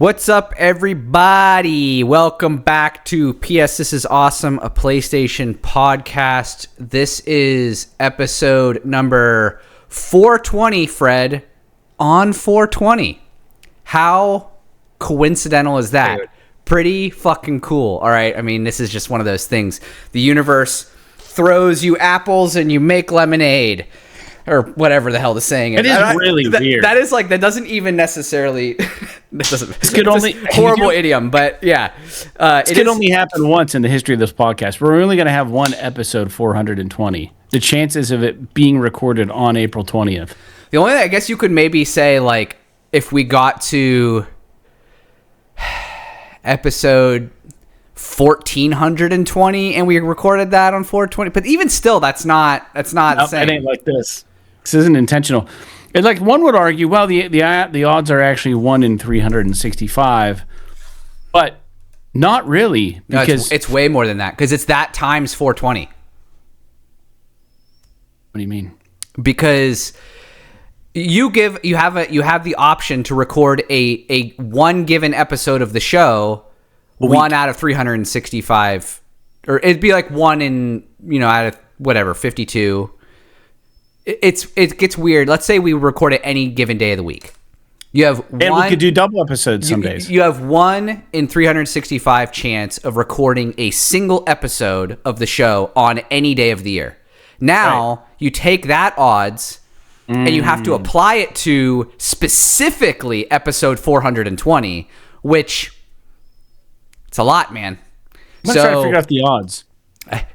What's up, everybody? Welcome back to PS This Is Awesome, a PlayStation podcast. This is episode number 420, Fred, on 420. How coincidental is that? Dude. Pretty fucking cool. All right, I mean, this is just one of those things. The universe throws you apples and you make lemonade. Or whatever the hell the saying is. It is really weird. That is like, that doesn't even necessarily... This could only... Horrible idiom, but yeah. It could only happen once in the history of this podcast. We're only going to have one episode 420. The chances of it being recorded on April 20th. The only thing I guess you could maybe say, like, if we got to episode 1420 and we recorded that on 420, but even still, that's not nope, saying. It ain't like this. This isn't intentional. And like one would argue, well, the odds are actually 1 in 365, but not really, because no, it's way more than that, because it's that times 420. What do you mean? Because you have the option to record a one given episode of the show, one out of 365, or it'd be like one in, out of whatever 52. It gets weird. Let's say we record it any given day of the week. You have and we could do double episodes some days. You have 1 in 365 chance of recording a single episode of the show on any day of the year. Now, you take that odds and you have to apply it to specifically episode 420, which it's a lot, man. I'm trying to figure out the odds.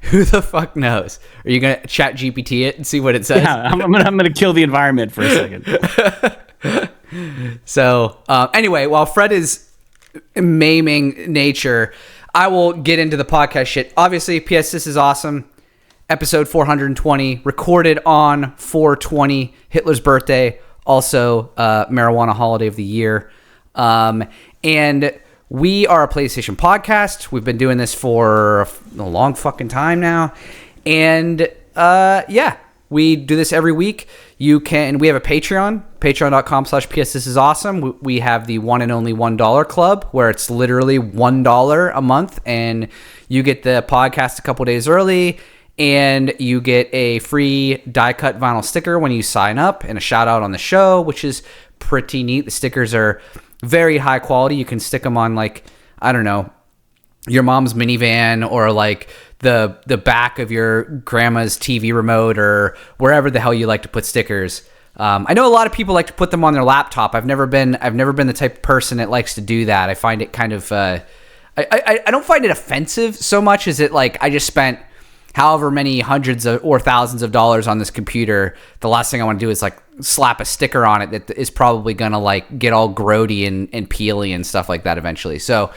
Who the fuck knows? Are you gonna chat GPT it and see what it says? Yeah, I'm gonna kill the environment for a second. So anyway, while Fred is maiming nature, I will get into the podcast shit. Obviously, PS This Is Awesome, episode 420, recorded on 420, Hitler's birthday, also marijuana holiday of the year, and we are a PlayStation podcast. We've been doing this for a long fucking time now. And we do this every week. We have a Patreon, patreon.com/PS This Is Awesome. We have the one and only $1 club, where it's literally $1 a month, and you get the podcast a couple days early, and you get a free die-cut vinyl sticker when you sign up, and a shout-out on the show, which is pretty neat. The stickers are very high quality. You can stick them on, like, I don't know, your mom's minivan, or like the back of your grandma's TV remote, or wherever the hell you like to put stickers. I know a lot of people like to put them on their laptop. I've never been the type of person that likes to do that. I find it kind of I don't find it offensive so much as it, like, I just spent however many hundreds or thousands of dollars on this computer. The last thing I want to do is like slap a sticker on it that is probably gonna like get all grody and peely and stuff like that eventually. So,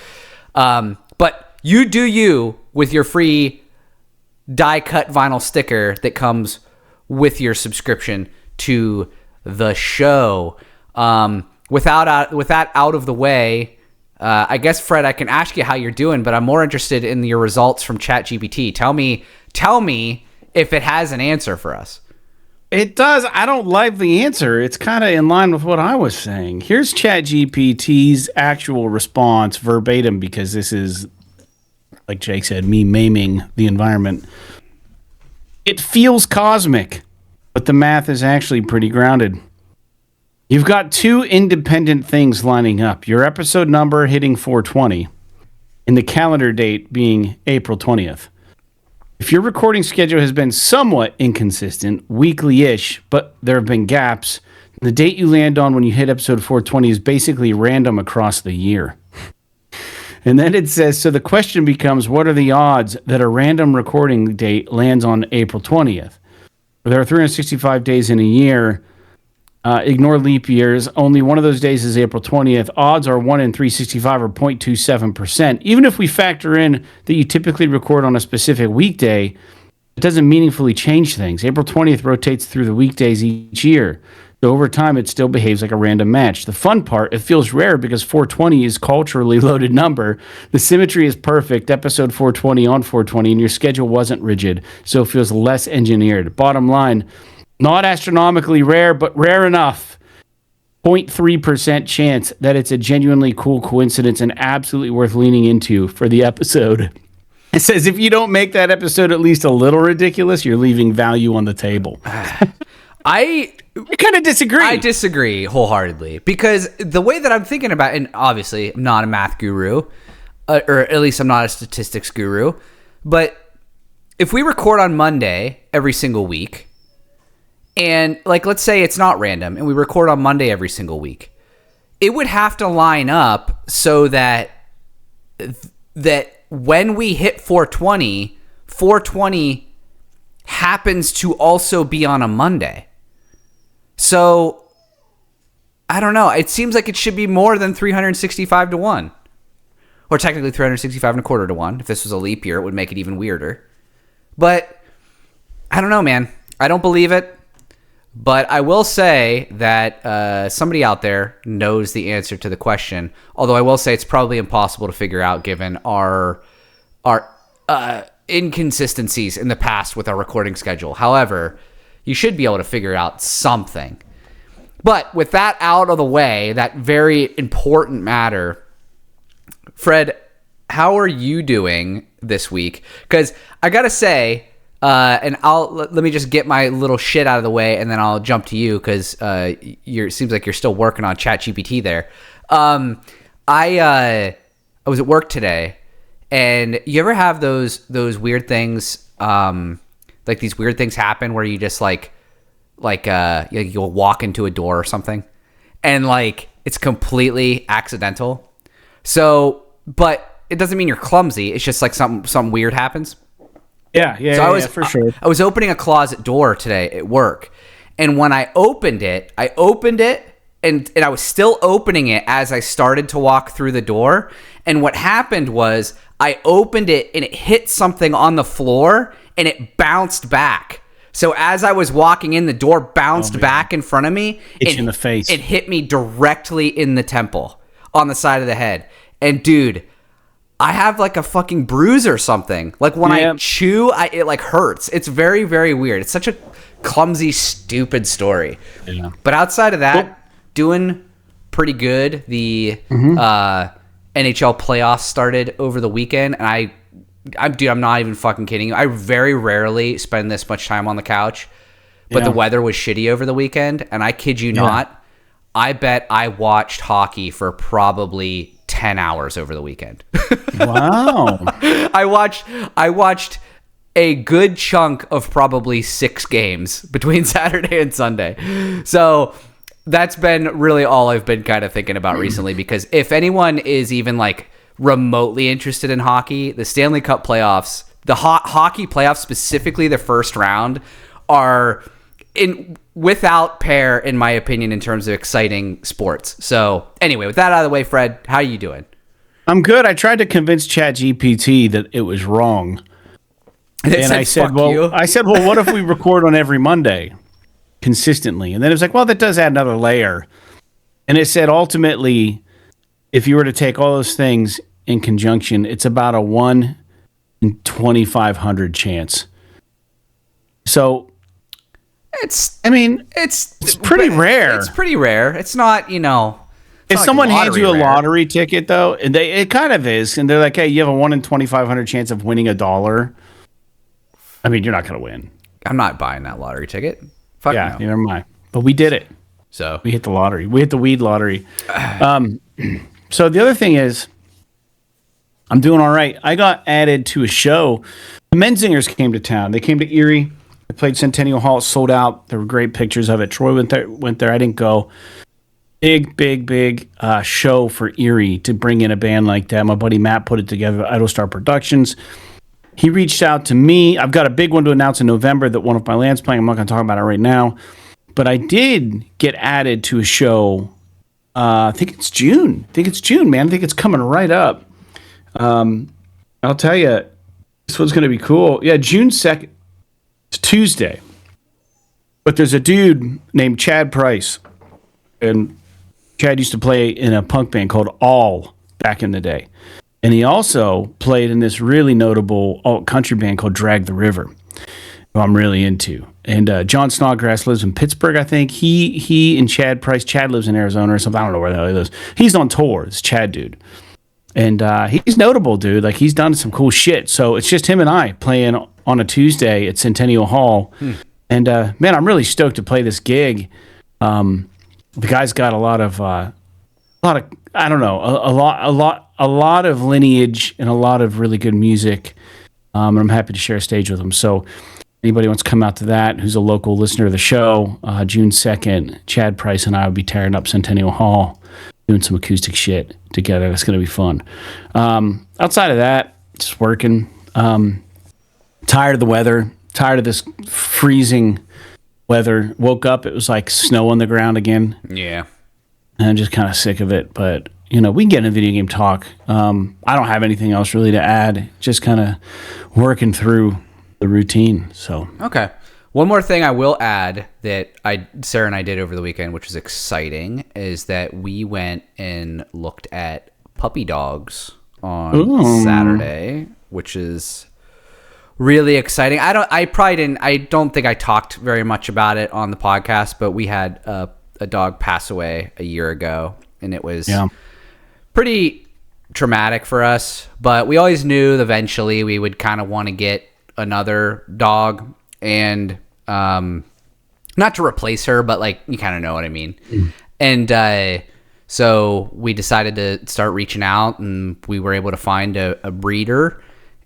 but you do you with your free die cut vinyl sticker that comes with your subscription to the show. With that out of the way, I guess, Fred, I can ask you how you're doing, but I'm more interested in your results from ChatGPT. Tell me if it has an answer for us. It does. I don't like the answer. It's kind of in line with what I was saying. Here's ChatGPT's actual response verbatim, because this is, like Jake said, me maiming the environment. It feels cosmic, but the math is actually pretty grounded. You've got two independent things lining up. Your episode number hitting 420 and the calendar date being April 20th. If your recording schedule has been somewhat inconsistent, weekly-ish, but there have been gaps, the date you land on when you hit episode 420 is basically random across the year. And then it says, so the question becomes, what are the odds that a random recording date lands on April 20th? There are 365 days in a year. Ignore leap years. Only one of those days is April 20th. Odds are 1 in 365 or 0.27%. Even if we factor in that you typically record on a specific weekday, it doesn't meaningfully change things. April 20th rotates through the weekdays each year. So over time, it still behaves like a random match. The fun part, it feels rare because 420 is culturally loaded number. The symmetry is perfect. Episode 420 on 420, and your schedule wasn't rigid, so it feels less engineered. Bottom line, not astronomically rare, but rare enough. 0.3% chance that it's a genuinely cool coincidence and absolutely worth leaning into for the episode. It says if you don't make that episode at least a little ridiculous, you're leaving value on the table. I kind of disagree. I disagree wholeheartedly because the way that I'm thinking about, and obviously I'm not a math guru, or at least I'm not a statistics guru, but if we record on Monday every single week, and like let's say it's not random, and we record on Monday every single week, it would have to line up so that when we hit 420, 420 happens to also be on a Monday. So, I don't know. It seems like it should be more than 365 to 1. Or technically 365 and a quarter to 1. If this was a leap year, it would make it even weirder. But, I don't know, man. I don't believe it. But I will say that somebody out there knows the answer to the question. Although I will say it's probably impossible to figure out given our inconsistencies in the past with our recording schedule. However, you should be able to figure out something. But with that out of the way, that very important matter, Fred, how are you doing this week? Because I got to say, and let me just get my little shit out of the way, and then I'll jump to you because it seems like you're still working on ChatGPT there. I was at work today, and you ever have those weird things, like these weird things happen where you just you'll walk into a door or something, and like it's completely accidental. So, but it doesn't mean you're clumsy. It's just like something weird happens. Yeah, for sure. I was opening a closet door today at work, and when I opened it, and I was still opening it as I started to walk through the door. And what happened was I opened it and it hit something on the floor and it bounced back. So as I was walking in, the door bounced back in front of me. Hit you in the face. It hit me directly in the temple on the side of the head. And dude, I have like a fucking bruise or something. Like when I chew, it like hurts. It's very, very weird. It's such a clumsy, stupid story. Yeah. But outside of that, doing pretty good. The NHL playoffs started over the weekend, and I'm not even fucking kidding you. I very rarely spend this much time on the couch, but the weather was shitty over the weekend, and I kid you not, I bet I watched hockey for probably 10 hours over the weekend. Wow. I watched a good chunk of probably 6 games between Saturday and Sunday. So that's been really all I've been kind of thinking about recently, because if anyone is even like remotely interested in hockey, the Stanley Cup playoffs, the hockey playoffs, specifically the first round, are without pair, in my opinion, in terms of exciting sports. So anyway, with that out of the way, Fred, how are you doing? I'm good. I tried to convince ChatGPT that it was wrong. And I said, well, what if we record on every Monday consistently? And then it was like, well, that does add another layer. And it said, ultimately, if you were to take all those things in conjunction, it's about a 1 in 2,500 chance. So it's pretty rare. It's pretty rare. It's not, if someone hands you a lottery ticket, though, and it kind of is, and they're like, hey, you have a 1 in 2,500 chance of winning $1. I mean, you're not going to win. I'm not buying that lottery ticket. Fuck no. Never mind. But we did it. So we hit the lottery. We hit the weed lottery. So the other thing is, I'm doing all right. I got added to a show. The Menzingers came to town. They came to Erie. They played Centennial Hall. Sold out. There were great pictures of it. Troy went there. I didn't go. Big show for Erie to bring in a band like that. My buddy Matt put it together. Idle Star Productions. He reached out to me. I've got a big one to announce in November that one of my land's playing. I'm not going to talk about it right now. But I did get added to a show. I think it's June, man. I think it's coming right up. I'll tell you, this one's going to be cool. Yeah, June 2nd. It's Tuesday. But there's a dude named Chad Price. And Chad used to play in a punk band called All back in the day. And he also played in this really notable alt country band called Drag the River. who I'm really into. And John Snodgrass lives in Pittsburgh, I think. He and Chad Price. Chad lives in Arizona or something. I don't know where the hell he lives. He's on tour. It's Chad dude. And he's notable, dude. Like, he's done some cool shit. So it's just him and I playing on a Tuesday at Centennial Hall. And man, I'm really stoked to play this gig. The guy's got a lot of I don't know, a lot of lineage and a lot of really good music. And I'm happy to share a stage with him. So anybody wants to come out to that, who's a local listener of the show, June 2nd, Chad Price and I will be tearing up Centennial Hall, doing some acoustic shit together. That's going to be fun. Outside of that, just working. Tired of the weather. Tired of this freezing weather. Woke up, it was like snow on the ground again. Yeah. And I'm just kind of sick of it. But, you know, we can get into video game talk. I don't have anything else really to add. Just kind of working through the routine. So okay. One more thing I will add that Sarah and I did over the weekend, which was exciting, is that we went and looked at puppy dogs on Saturday, which is really exciting. I don't think I talked very much about it on the podcast, but we had a dog pass away a year ago, and it was pretty traumatic for us. But we always knew eventually we would kind of want to get another dog, and not to replace her, but like, you kind of know what I mean. And so we decided to start reaching out, and we were able to find a breeder.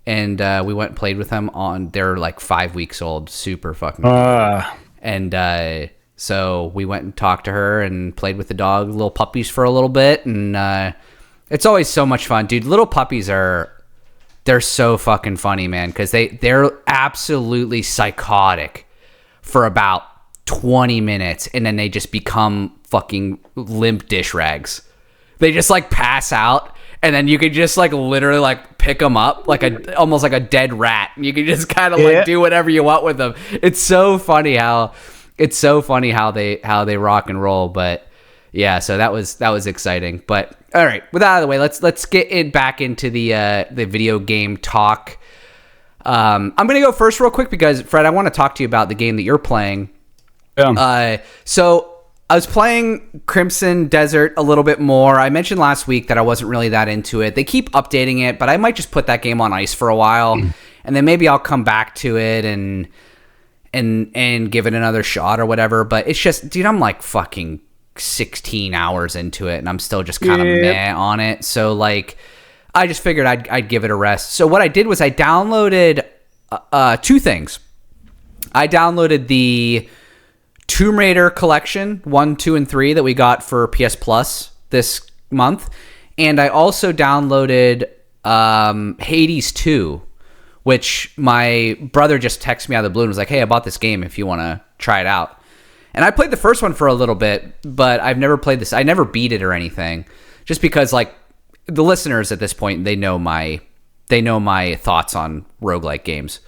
And we went and played with them they're like 5 weeks old, super fucking cool. And so we went and talked to her and played with the dog, little puppies, for a little bit. And it's always so much fun, dude. Little puppies they're so fucking funny, man, because they're absolutely psychotic for about 20 minutes, and then they just become fucking limp dish rags. They just like pass out. And then you could just like literally like pick them up like almost like a dead rat. And you can just kind of like do whatever you want with them. It's so funny how they rock and roll. But yeah, so that was exciting. But all right, with that out of the way, let's get back into the video game talk. I'm gonna go first real quick because Fred, I want to talk to you about the game that you're playing. So I was playing Crimson Desert a little bit more. I mentioned last week that I wasn't really that into it. They keep updating it, but I might just put that game on ice for a while, and then maybe I'll come back to it and give it another shot or whatever. But it's just, dude, I'm like fucking 16 hours into it, and I'm still just kind of meh on it. So like, I just figured I'd give it a rest. So what I did was I downloaded two things. I downloaded the Tomb Raider collection 1, 2, and 3 that we got for PS Plus this month, and I also downloaded Hades 2, which my brother just texted me out of the blue and was like, "Hey, I bought this game if you want to try it out." And I played the first one for a little bit, but I've never played this. I never beat it or anything, just because like the listeners at this point, they know my thoughts on roguelike games.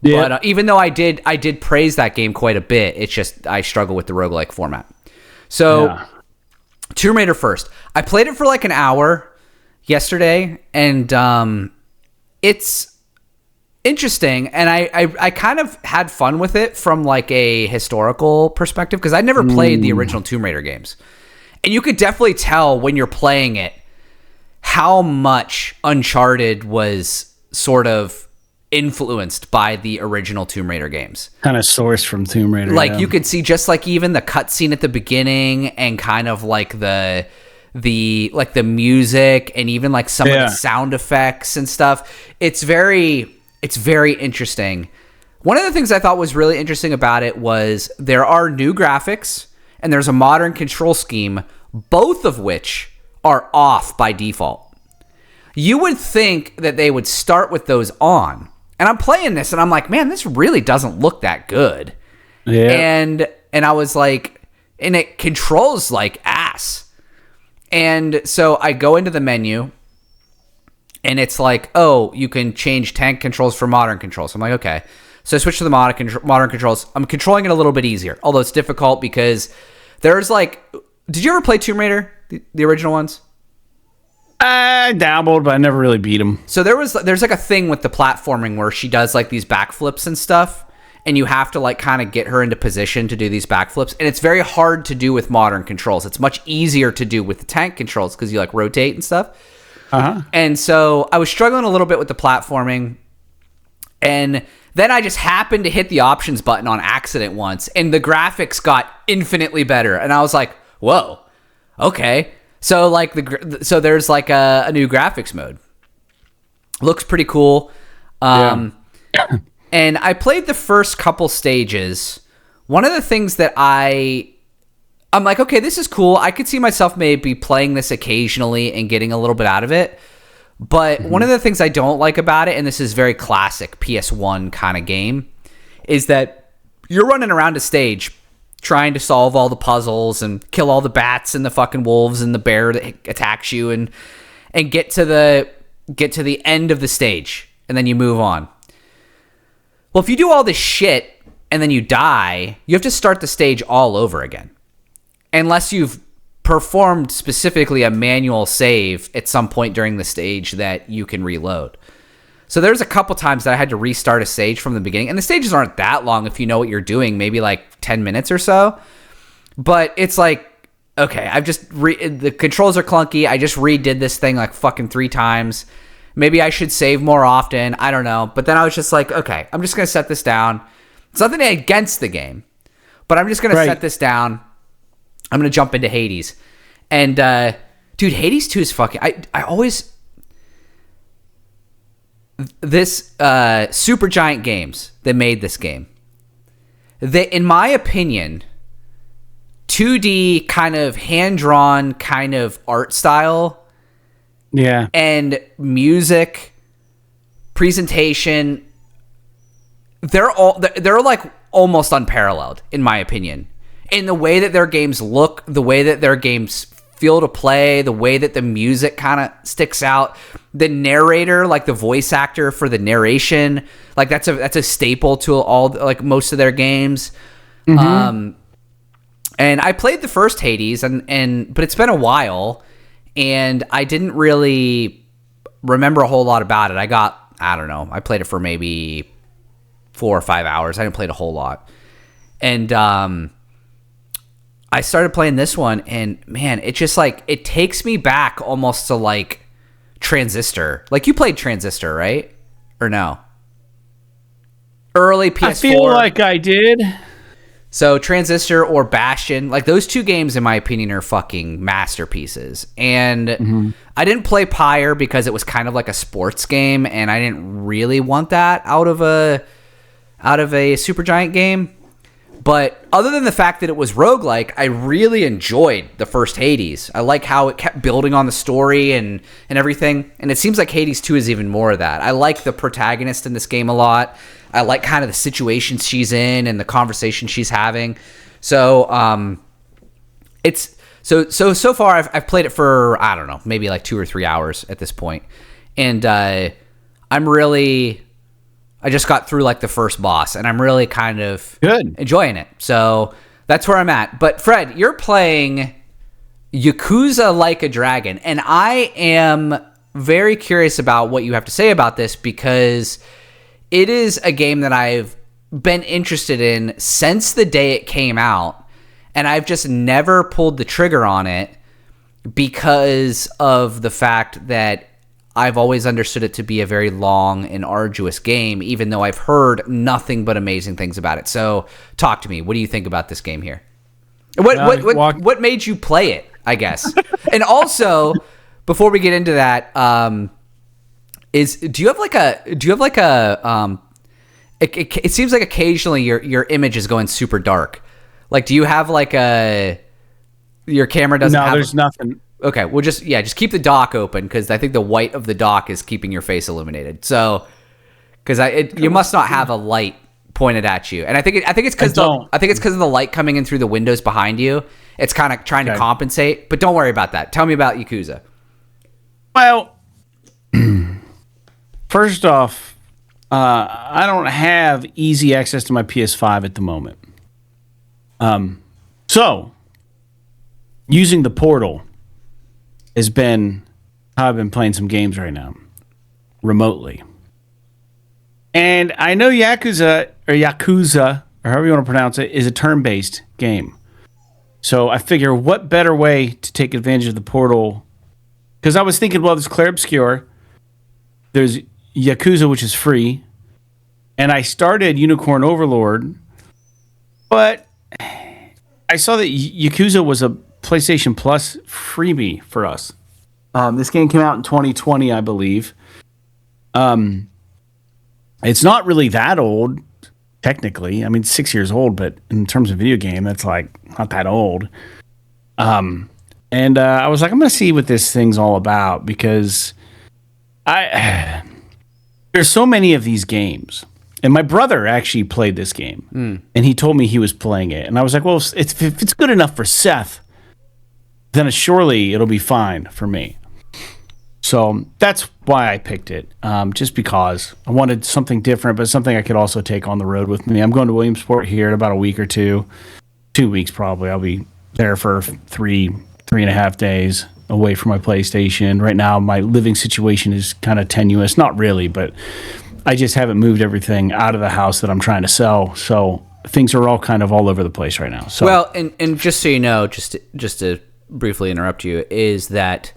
Yeah. But even though I did praise that game quite a bit, it's just I struggle with the roguelike format. So Tomb Raider first. I played it for like an hour yesterday, and it's interesting, and I kind of had fun with it from like a historical perspective, because I never played the original Tomb Raider games. And you could definitely tell when you're playing it how much Uncharted was sort of influenced by the original Tomb Raider games. Kind of sourced from Tomb Raider. Like you could see just like even the cutscene at the beginning, and kind of like the music, and even like some of the sound effects and stuff. It's very interesting. One of the things I thought was really interesting about it was there are new graphics and there's a modern control scheme, both of which are off by default. You would think that they would start with those on. And I'm playing this and I'm like, man, this really doesn't look that good. Yeah. And I was like, and it controls like ass. And so I go into the menu, and it's like, oh, you can change tank controls for modern controls. I'm like, okay. So I switch to the modern controls. I'm controlling it a little bit easier, although it's difficult because there's like, did you ever play Tomb Raider, the original ones? I dabbled, but I never really beat him. So there's like a thing with the platforming where she does like these backflips and stuff, and you have to like kind of get her into position to do these backflips, and it's very hard to do with modern controls. It's much easier to do with the tank controls because you like rotate and stuff. And so I was struggling a little bit with the platforming, and then I just happened to hit the options button on accident once, and the graphics got infinitely better, and I was like, whoa, okay. So like so there's like a new graphics mode. Looks pretty cool. And I played the first couple stages. One of the things that I'm like, okay, this is cool. I could see myself maybe playing this occasionally and getting a little bit out of it. But one of the things I don't like about it, and this is very classic PS1 kind of game, is that you're running around a stage trying to solve all the puzzles and kill all the bats and the fucking wolves and the bear that attacks you and get to the end of the stage, and then you move on. Well, if you do all this shit and then you die, you have to start the stage all over again. Unless you've performed specifically a manual save at some point during the stage that you can reload. So there's a couple times that I had to restart a stage from the beginning. And the stages aren't that long if you know what you're doing, maybe like 10 minutes or so. But it's like, okay, the controls are clunky. I just redid this thing like fucking 3 times. Maybe I should save more often. I don't know. But then I was just like, okay, I'm just going to set this down. It's nothing against the game, but I'm just going to set this down. I'm going to jump into Hades. And, dude, Hades 2 is fucking... I always... This Supergiant Games that made this game, they, in my opinion, 2D kind of hand-drawn kind of art style, and music, presentation, they're like almost unparalleled in my opinion. In the way that their games look, the way that their games feel to play, the way that the music kind of sticks out, the narrator, like the voice actor for the narration, like that's a staple to all like most of their games. And I played the first Hades, but it's been a while, and I didn't really remember a whole lot about it. I don't know, I played it for maybe 4 or 5 hours. I didn't play it a whole lot, and I started playing this one, and man, it just like, it takes me back almost to like Transistor. Like, you played Transistor, right? Or no? Early PS4. I feel like I did. So Transistor or Bastion, like those 2 games in my opinion are fucking masterpieces. And I didn't play Pyre because it was kind of like a sports game, and I didn't really want that out of a Supergiant game. But other than the fact that it was roguelike, I really enjoyed the first Hades. I like how it kept building on the story and everything. And it seems like Hades 2 is even more of that. I like the protagonist in this game a lot. I like kind of the situations she's in and the conversation she's having. So it's so far I've played it for, I don't know, maybe like 2 or 3 hours at this point. And I just got through like the first boss, and I'm really kind of enjoying it. So that's where I'm at. But Fred, you're playing Yakuza Like a Dragon, and I am very curious about what you have to say about this, because it is a game that I've been interested in since the day it came out, and I've just never pulled the trigger on it because of the fact that I've always understood it to be a very long and arduous game, even though I've heard nothing but amazing things about it. So talk to me. What do you think about this game here? What made you play it, I guess? And also, before we get into that, do you have like a it seems like occasionally your image is going super dark. Like, do you have like your camera doesn't have... No, there's nothing. Okay, well, just keep the dock open, because I think the white of the dock is keeping your face illuminated. So, because you must not have a light pointed at you, and I think it's because of the light coming in through the windows behind you. It's kind of trying to compensate, but don't worry about that. Tell me about Yakuza. Well, first off, I don't have easy access to my PS5 at the moment. So using the portal has been how I've been playing some games right now, remotely. And I know Yakuza, or however you want to pronounce it, is a turn-based game. So I figure, what better way to take advantage of the portal? Because I was thinking, well, there's Clair Obscur, there's Yakuza, which is free, and I started Unicorn Overlord, but I saw that Yakuza was a PlayStation Plus freebie for us. This game came out in 2020, I believe. It's not really that old, technically. I mean, it's 6 years old, but in terms of video game, that's like not that old. And I was like, I'm going to see what this thing's all about, because there's so many of these games. And my brother actually played this game, and he told me he was playing it. And I was like, well, if it's good enough for Seth, then surely it'll be fine for me. So that's why I picked it, just because I wanted something different, but something I could also take on the road with me. I'm going to Williamsport here in about a week or 2 weeks probably. I'll be there for three and a half days away from my PlayStation. Right now, my living situation is kind of tenuous. Not really, but I just haven't moved everything out of the house that I'm trying to sell. So things are all kind of all over the place right now. So, well, and just so you know, just to briefly interrupt you, is that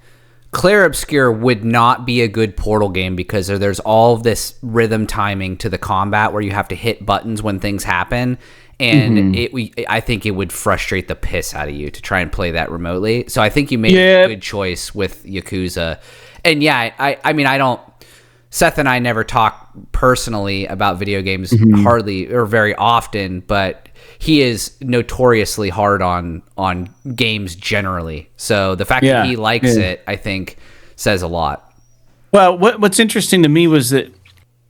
Clair Obscur would not be a good Portal game because there's all of this rhythm timing to the combat where you have to hit buttons when things happen, and I think it would frustrate the piss out of you to try and play that remotely. So I think you made a good choice with Yakuza. And yeah, I mean, I don't... Seth and I never talk personally about video games hardly or very often, but he is notoriously hard on games generally. So the fact that he likes it, I think, says a lot. Well, what's interesting to me was that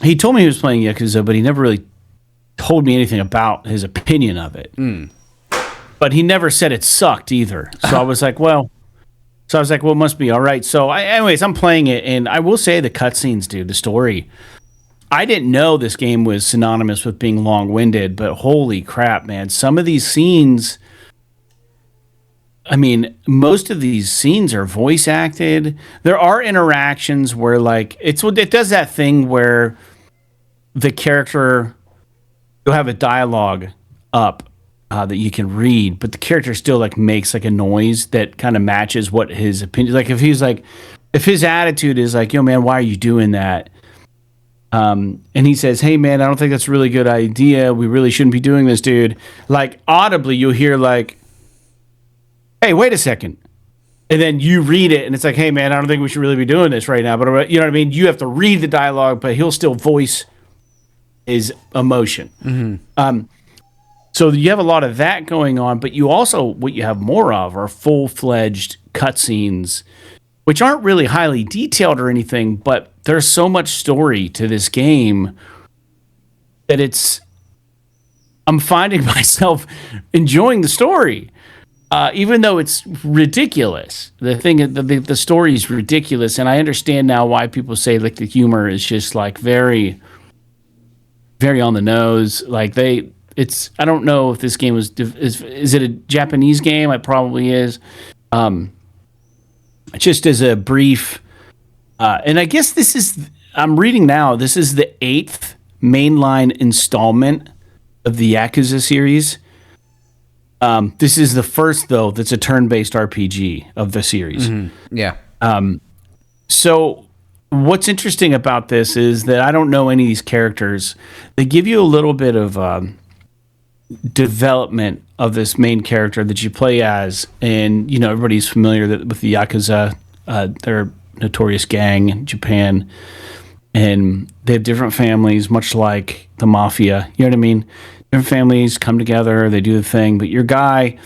he told me he was playing Yakuza, but he never really told me anything about his opinion of it. But he never said it sucked either. So I was like, well, it must be all right. So anyways, I'm playing it, and I will say the cutscenes, dude, the story. I didn't know this game was synonymous with being long-winded, but holy crap, man. Some of these scenes, I mean, most of these scenes are voice acted. There are interactions where, like, it does that thing where the character, you'll have a dialogue up that you can read, but the character still, like, makes, like, a noise that kind of matches what his opinion, like, if his attitude is like, yo, man, why are you doing that? And he says, hey, man, I don't think that's a really good idea. We really shouldn't be doing this, dude. Like, audibly, you'll hear, like, hey, wait a second. And then you read it, and it's like, hey, man, I don't think we should really be doing this right now. But, you know what I mean? You have to read the dialogue, but he'll still voice his emotion. So you have a lot of that going on, but you also, what you have more of are full-fledged cutscenes, which aren't really highly detailed or anything, but there's so much story to this game that I'm finding myself enjoying the story, even though it's ridiculous. The story is ridiculous, and I understand now why people say, like, the humor is just, like, very, very on the nose. Like, I don't know if this game is it a Japanese game? It probably is. Just as a brief, and I guess I'm reading now, this is the 8th mainline installment of the Yakuza series. This is the first, though, that's a turn-based RPG of the series. Yeah. So what's interesting about this is that I don't know any of these characters. They give you a little bit of development of this main character that you play as, and everybody's familiar with the Yakuza. They're a notorious gang in Japan, and they have different families, much like the mafia. You know what I mean? Different families come together, they do the thing, but your guy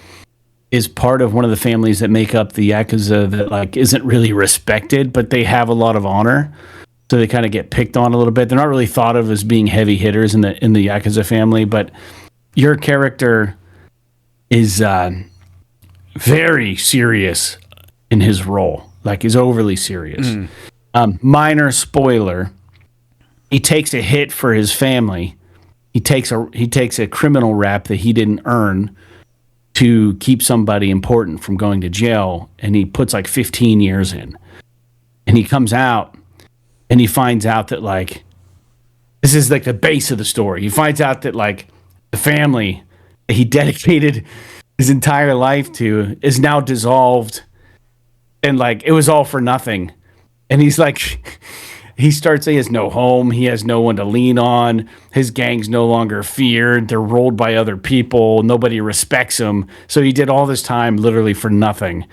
is part of one of the families that make up the Yakuza that, like, isn't really respected, but they have a lot of honor. So they kind of get picked on a little bit. They're not really thought of as being heavy hitters in the Yakuza family, but your character is very serious in his role. Like, he's overly serious. Minor spoiler: he takes a hit for his family. He takes a criminal rap that he didn't earn to keep somebody important from going to jail, and he puts like 15 years in. And he comes out, and he finds out that, like, this is like the base of the story. He finds out that like the family that he dedicated his entire life to is now dissolved, and like it was all for nothing. And he's like, he starts, he has no home, he has no one to lean on, his gang's no longer feared, they're rolled by other people, nobody respects him. So he did all this time literally for nothing.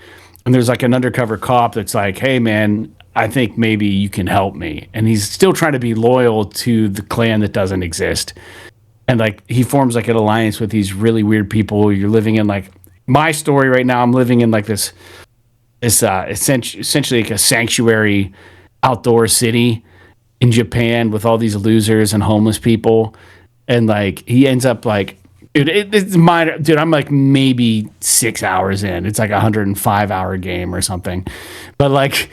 And there's like an undercover cop that's like, hey man, I think maybe you can help me. And he's still trying to be loyal to the clan that doesn't exist. And like he forms like an alliance with these really weird people. You're living in like my story right now. I'm living in like this essentially like a sanctuary outdoor city in Japan with all these losers and homeless people. And like he ends up like, dude, it's minor. Dude, I'm like maybe 6 hours in. It's like a 105-hour game or something. But like,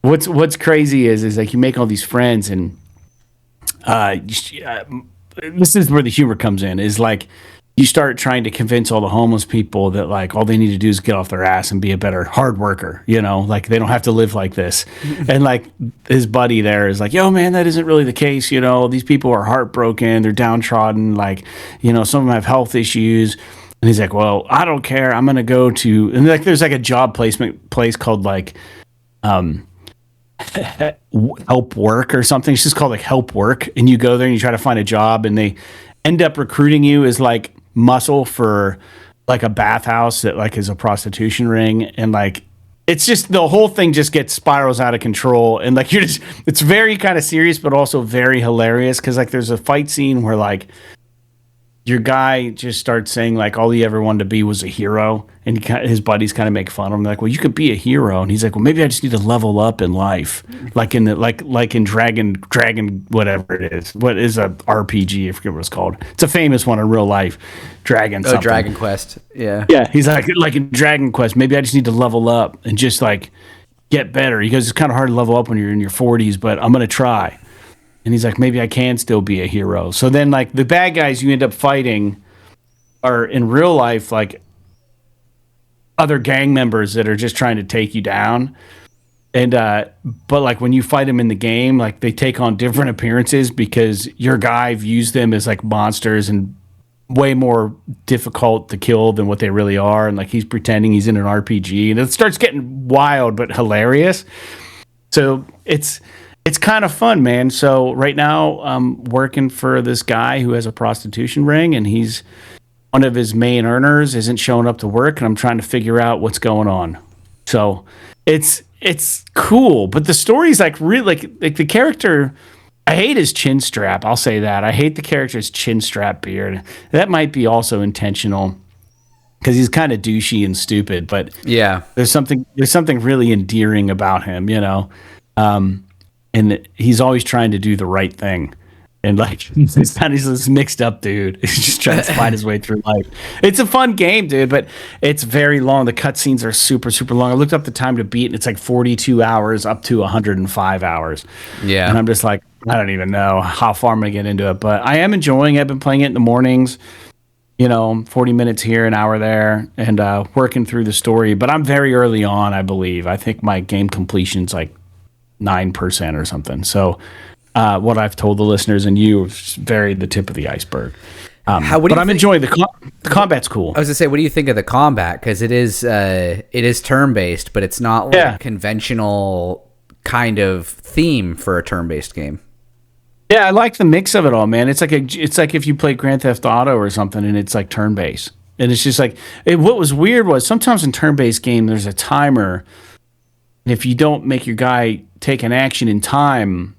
what's crazy is like you make all these friends, and this is where the humor comes in. Is like you start trying to convince all the homeless people that like all they need to do is get off their ass and be a better hard worker. You know, like they don't have to live like this. And like his buddy there is like, yo, man, that isn't really the case. You know, these people are heartbroken. They're downtrodden. Like, you know, some of them have health issues. And he's like, well, I don't care. I'm going to go to, and like there's like a job placement place called like, help work or something. It's just called like help work. And you go there and you try to find a job, and they end up recruiting you as like muscle for like a bathhouse that like is a prostitution ring. And like, it's just, the whole thing just gets spirals out of control. And like, you're just, it's very kind of serious, but also very hilarious. Cause like there's a fight scene where like your guy just starts saying like all he ever wanted to be was a hero, and his buddies kind of make fun of him. They're like, well, you could be a hero, and he's like, well, maybe I just need to level up in life, like in the like in Dragon whatever it is. What is a RPG? I forget what it's called. It's a famous one in real life. Dragon. Oh, Dragon Quest. Yeah. Yeah. He's like in Dragon Quest. Maybe I just need to level up and just like get better. He goes, it's kind of hard to level up when you're in your 40s, but I'm gonna try. And he's like, maybe I can still be a hero. So then, like, the bad guys you end up fighting are in real life, like, other gang members that are just trying to take you down. And, but, like, when you fight them in the game, like, they take on different appearances because your guy views them as, like, monsters and way more difficult to kill than what they really are. And, like, he's pretending he's in an RPG. And it starts getting wild but hilarious. So it's kind of fun, man. So right now I'm working for this guy who has a prostitution ring, and he's one of his main earners isn't showing up to work, and I'm trying to figure out what's going on. So it's cool, but the story's like really like the character. I hate his chin strap. I'll say that. I hate the character's chin strap beard. That might be also intentional because he's kind of douchey and stupid, but yeah, there's something really endearing about him, you know. And he's always trying to do the right thing. And like, he's this mixed up dude. He's just trying to find his way through life. It's a fun game, dude, but it's very long. The cutscenes are super, super long. I looked up the time to beat, and it's like 42 hours up to 105 hours. Yeah. And I'm just like, I don't even know how far I'm going to get into it, but I am enjoying it. I've been playing it in the mornings, you know, 40 minutes here, an hour there, and working through the story. But I'm very early on, I believe. I think my game completion's like 9% or something. So what I've told the listeners and you is very the tip of the iceberg. But I'm enjoying the combat's cool. I was gonna say, what do you think of the combat? Because it is turn based, but it's not like a conventional kind of theme for a turn based game. Yeah, I like the mix of it all, man. It's like if you play Grand Theft Auto or something, and it's like turn based, and it's just like what was weird was sometimes in turn based game there's a timer. And if you don't make your guy take an action in time,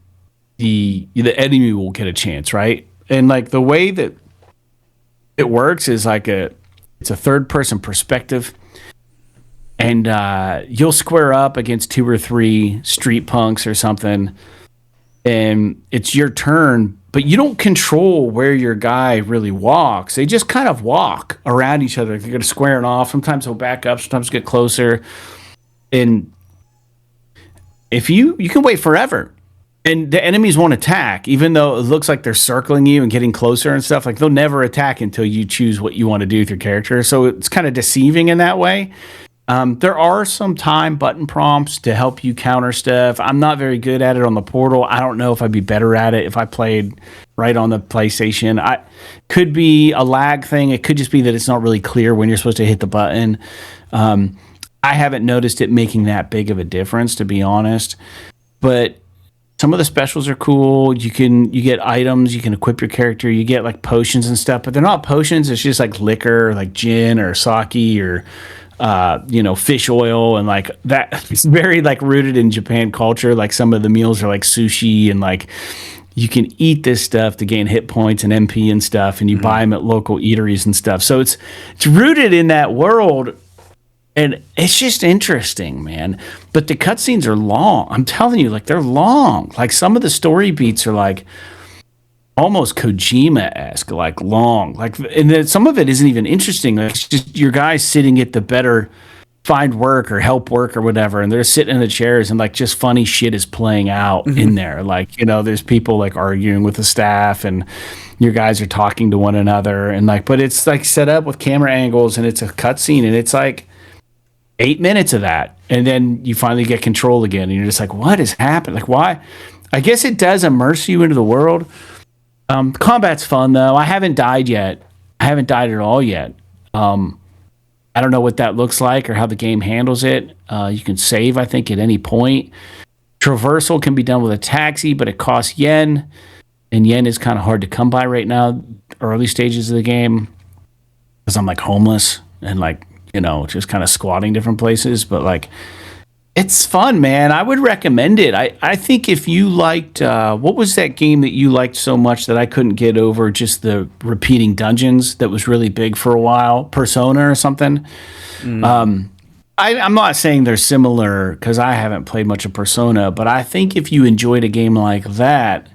the enemy will get a chance, right? And like the way that it works is like it's a third person perspective, and you'll square up against 2 or 3 street punks or something, and it's your turn, but you don't control where your guy really walks. They just kind of walk around each other. They're going to square it off. Sometimes they'll back up, sometimes get closer, and if you can wait forever, and the enemies won't attack, even though it looks like they're circling you and getting closer and stuff. Like they'll never attack until you choose what you want to do with your character. So it's kind of deceiving in that way. There are some time button prompts to help you counter stuff. I'm not very good at it on the Portal. I don't know if I'd be better at it if I played right on the PlayStation. I could be a lag thing. It could just be that it's not really clear when you're supposed to hit the button. I haven't noticed it making that big of a difference, to be honest. But some of the specials are cool. You get items, you can equip your character, you get like potions and stuff, but they're not potions. It's just like liquor, like gin or sake or fish oil, and like that. It's very like rooted in Japan culture. Like some of the meals are like sushi, and like you can eat this stuff to gain hit points and MP and stuff, and you buy them at local eateries and stuff. So it's rooted in that world. And it's just interesting, man. But the cutscenes are long. I'm telling you, like, they're long. Like, some of the story beats are, like, almost Kojima-esque, like, long. Like, and then some of it isn't even interesting. Like, it's just your guys sitting at the better find work or help work or whatever, and they're sitting in the chairs, and, like, just funny shit is playing out in there. Like, there's people, like, arguing with the staff, and your guys are talking to one another. And, like, but it's, like, set up with camera angles, and it's a cutscene, and it's, like, 8 minutes of that, and then you finally get control again, and you're just like, what is happening? Like, why? I guess it does immerse you into the world. Combat's fun, though. I haven't died yet. I haven't died at all yet. I don't know what that looks like or how the game handles it. You can save, I think, at any point. Traversal can be done with a taxi, but it costs yen, and yen is kind of hard to come by right now, early stages of the game, because I'm, like, homeless and, like, just kind of squatting different places. But, like, it's fun, man. I would recommend it. I think if you liked, what was that game that you liked so much that I couldn't get over, just the repeating dungeons that was really big for a while? Persona or something? I'm not saying they're similar because I haven't played much of Persona, but I think if you enjoyed a game like that,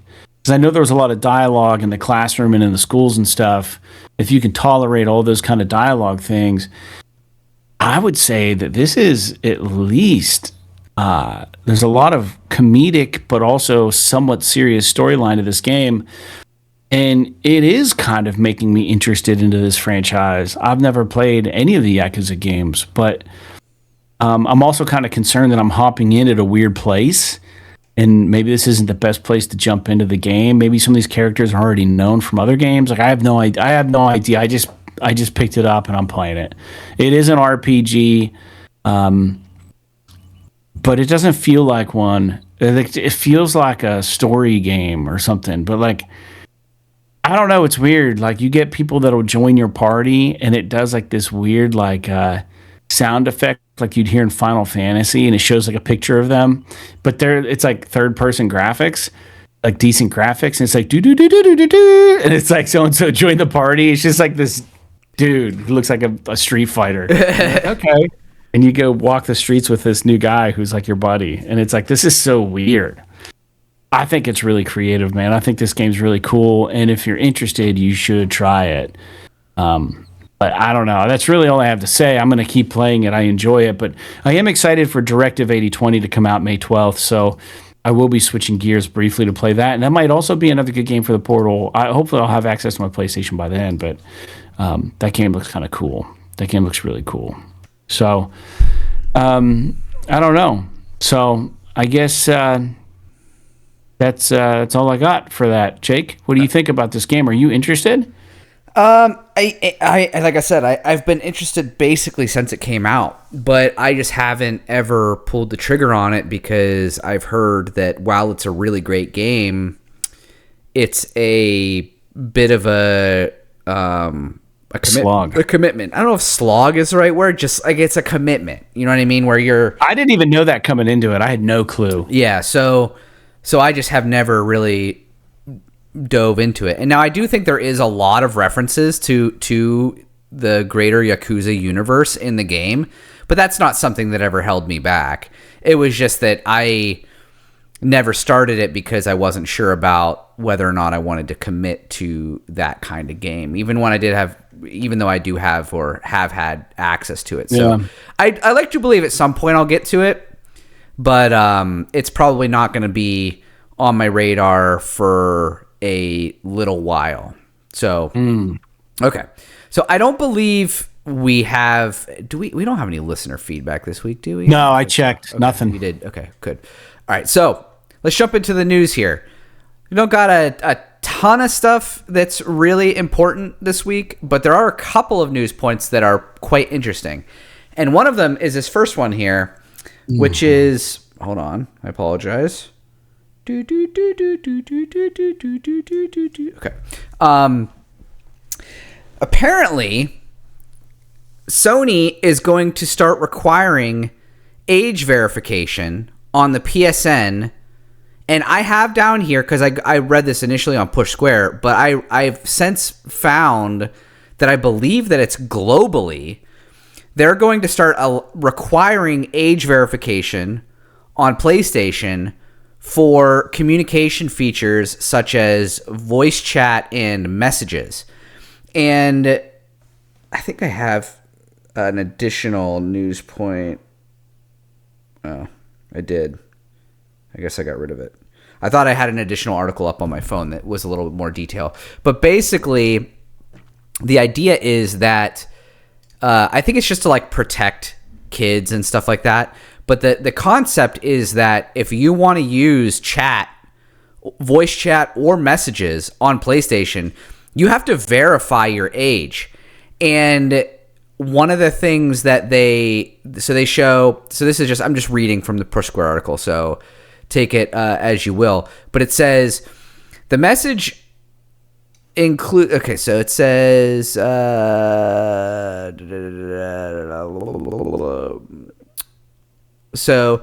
because I know there was a lot of dialogue in the classroom and in the schools and stuff, if you can tolerate all those kind of dialogue things, I would say that this is at least, there's a lot of comedic but also somewhat serious storyline to this game, and it is kind of making me interested into this franchise. I've never played any of the Yakuza games, but I'm also kind of concerned that I'm hopping in at a weird place, and maybe this isn't the best place to jump into the game. Maybe some of these characters are already known from other games. Like, I have no idea. I just picked it up and I'm playing it. It is an RPG, but it doesn't feel like one. It feels like a story game or something. But, like, I don't know. It's weird. Like, you get people that'll join your party, and it does, like, this weird, like, sound effect like you'd hear in Final Fantasy, and it shows, like, a picture of them. But it's, like, third-person graphics. Like, decent graphics. And it's like, do-do-do-do-do-do-do. And it's like, so-and-so joined the party. It's just, like, this dude who looks like a street fighter. Like, okay. And you go walk the streets with this new guy who's like your buddy. And it's like, this is so weird. I think it's really creative, man. I think this game's really cool. And if you're interested, you should try it. But I don't know. That's really all I have to say. I'm going to keep playing it. I enjoy it. But I am excited for Directive 8020 to come out May 12th. So I will be switching gears briefly to play that. And that might also be another good game for the Portal. Hopefully I'll have access to my PlayStation by then. But that game looks kind of cool. That game looks really cool. So, I don't know. So I guess that's all I got for that. Jake, what do you think about this game? Are you interested? I like I said, I've been interested basically since it came out, but I just haven't ever pulled the trigger on it because I've heard that while it's a really great game, it's a bit of a slog. A commitment. I don't know if slog is the right word. Just like it's a commitment. You know what I mean? Where I didn't even know that coming into it. I had no clue. Yeah. So I just have never really dove into it. And now I do think there is a lot of references to the greater Yakuza universe in the game, but that's not something that ever held me back. It was just that I never started it because I wasn't sure about whether or not I wanted to commit to that kind of game, even though I do have or have had access to it. So yeah. I like to believe at some point I'll get to it, but it's probably not going to be on my radar for a little while. So, okay. So I don't believe we have. We don't have any listener feedback this week, do we? No, I checked. Okay, Nothing. You did. Okay, good. All right, so let's jump into the news here. We don't got a ton of stuff that's really important this week, but there are a couple of news points that are quite interesting. And one of them is this first one here, which is, hold on, I apologize. Okay. Apparently, Sony is going to start requiring age verification on the PSN. And I have down here, because I read this initially on Push Square, but I've since found that I believe that it's globally. They're going to start requiring age verification on PlayStation for communication features such as voice chat and messages. And I think I have an additional news point. Oh, I did. I guess I got rid of it. I thought I had an additional article up on my phone that was a little bit more detail. But basically, the idea is that I think it's just to like protect kids and stuff like that. But the concept is that if you want to use chat, voice chat, or messages on PlayStation, you have to verify your age. And one of the things that they show, so this is just, I'm just reading from the Push Square article, so take it as you will. But it says the message include. Okay, so it says. So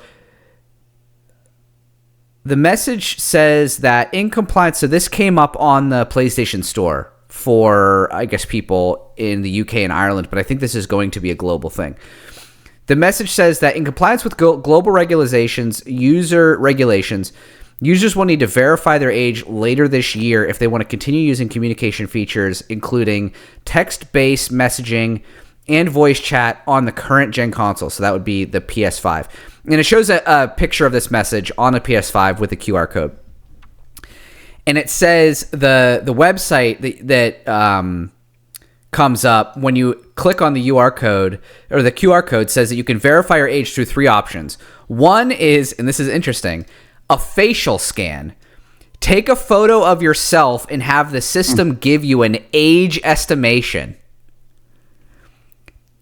the message says that in compliance. So this came up on the PlayStation Store for, I guess, people in the UK and Ireland, but I think this is going to be a global thing. The message says that in compliance with global regulations, users will need to verify their age later this year if they want to continue using communication features, including text-based messaging and voice chat on the current gen console. So that would be the PS5. And it shows a picture of this message on the PS5 with a QR code. And it says the website that comes up when you click on the QR code, or the QR code says that you can verify your age through three options. One is, and this is interesting, a facial scan. Take a photo of yourself and have the system give you an age estimation.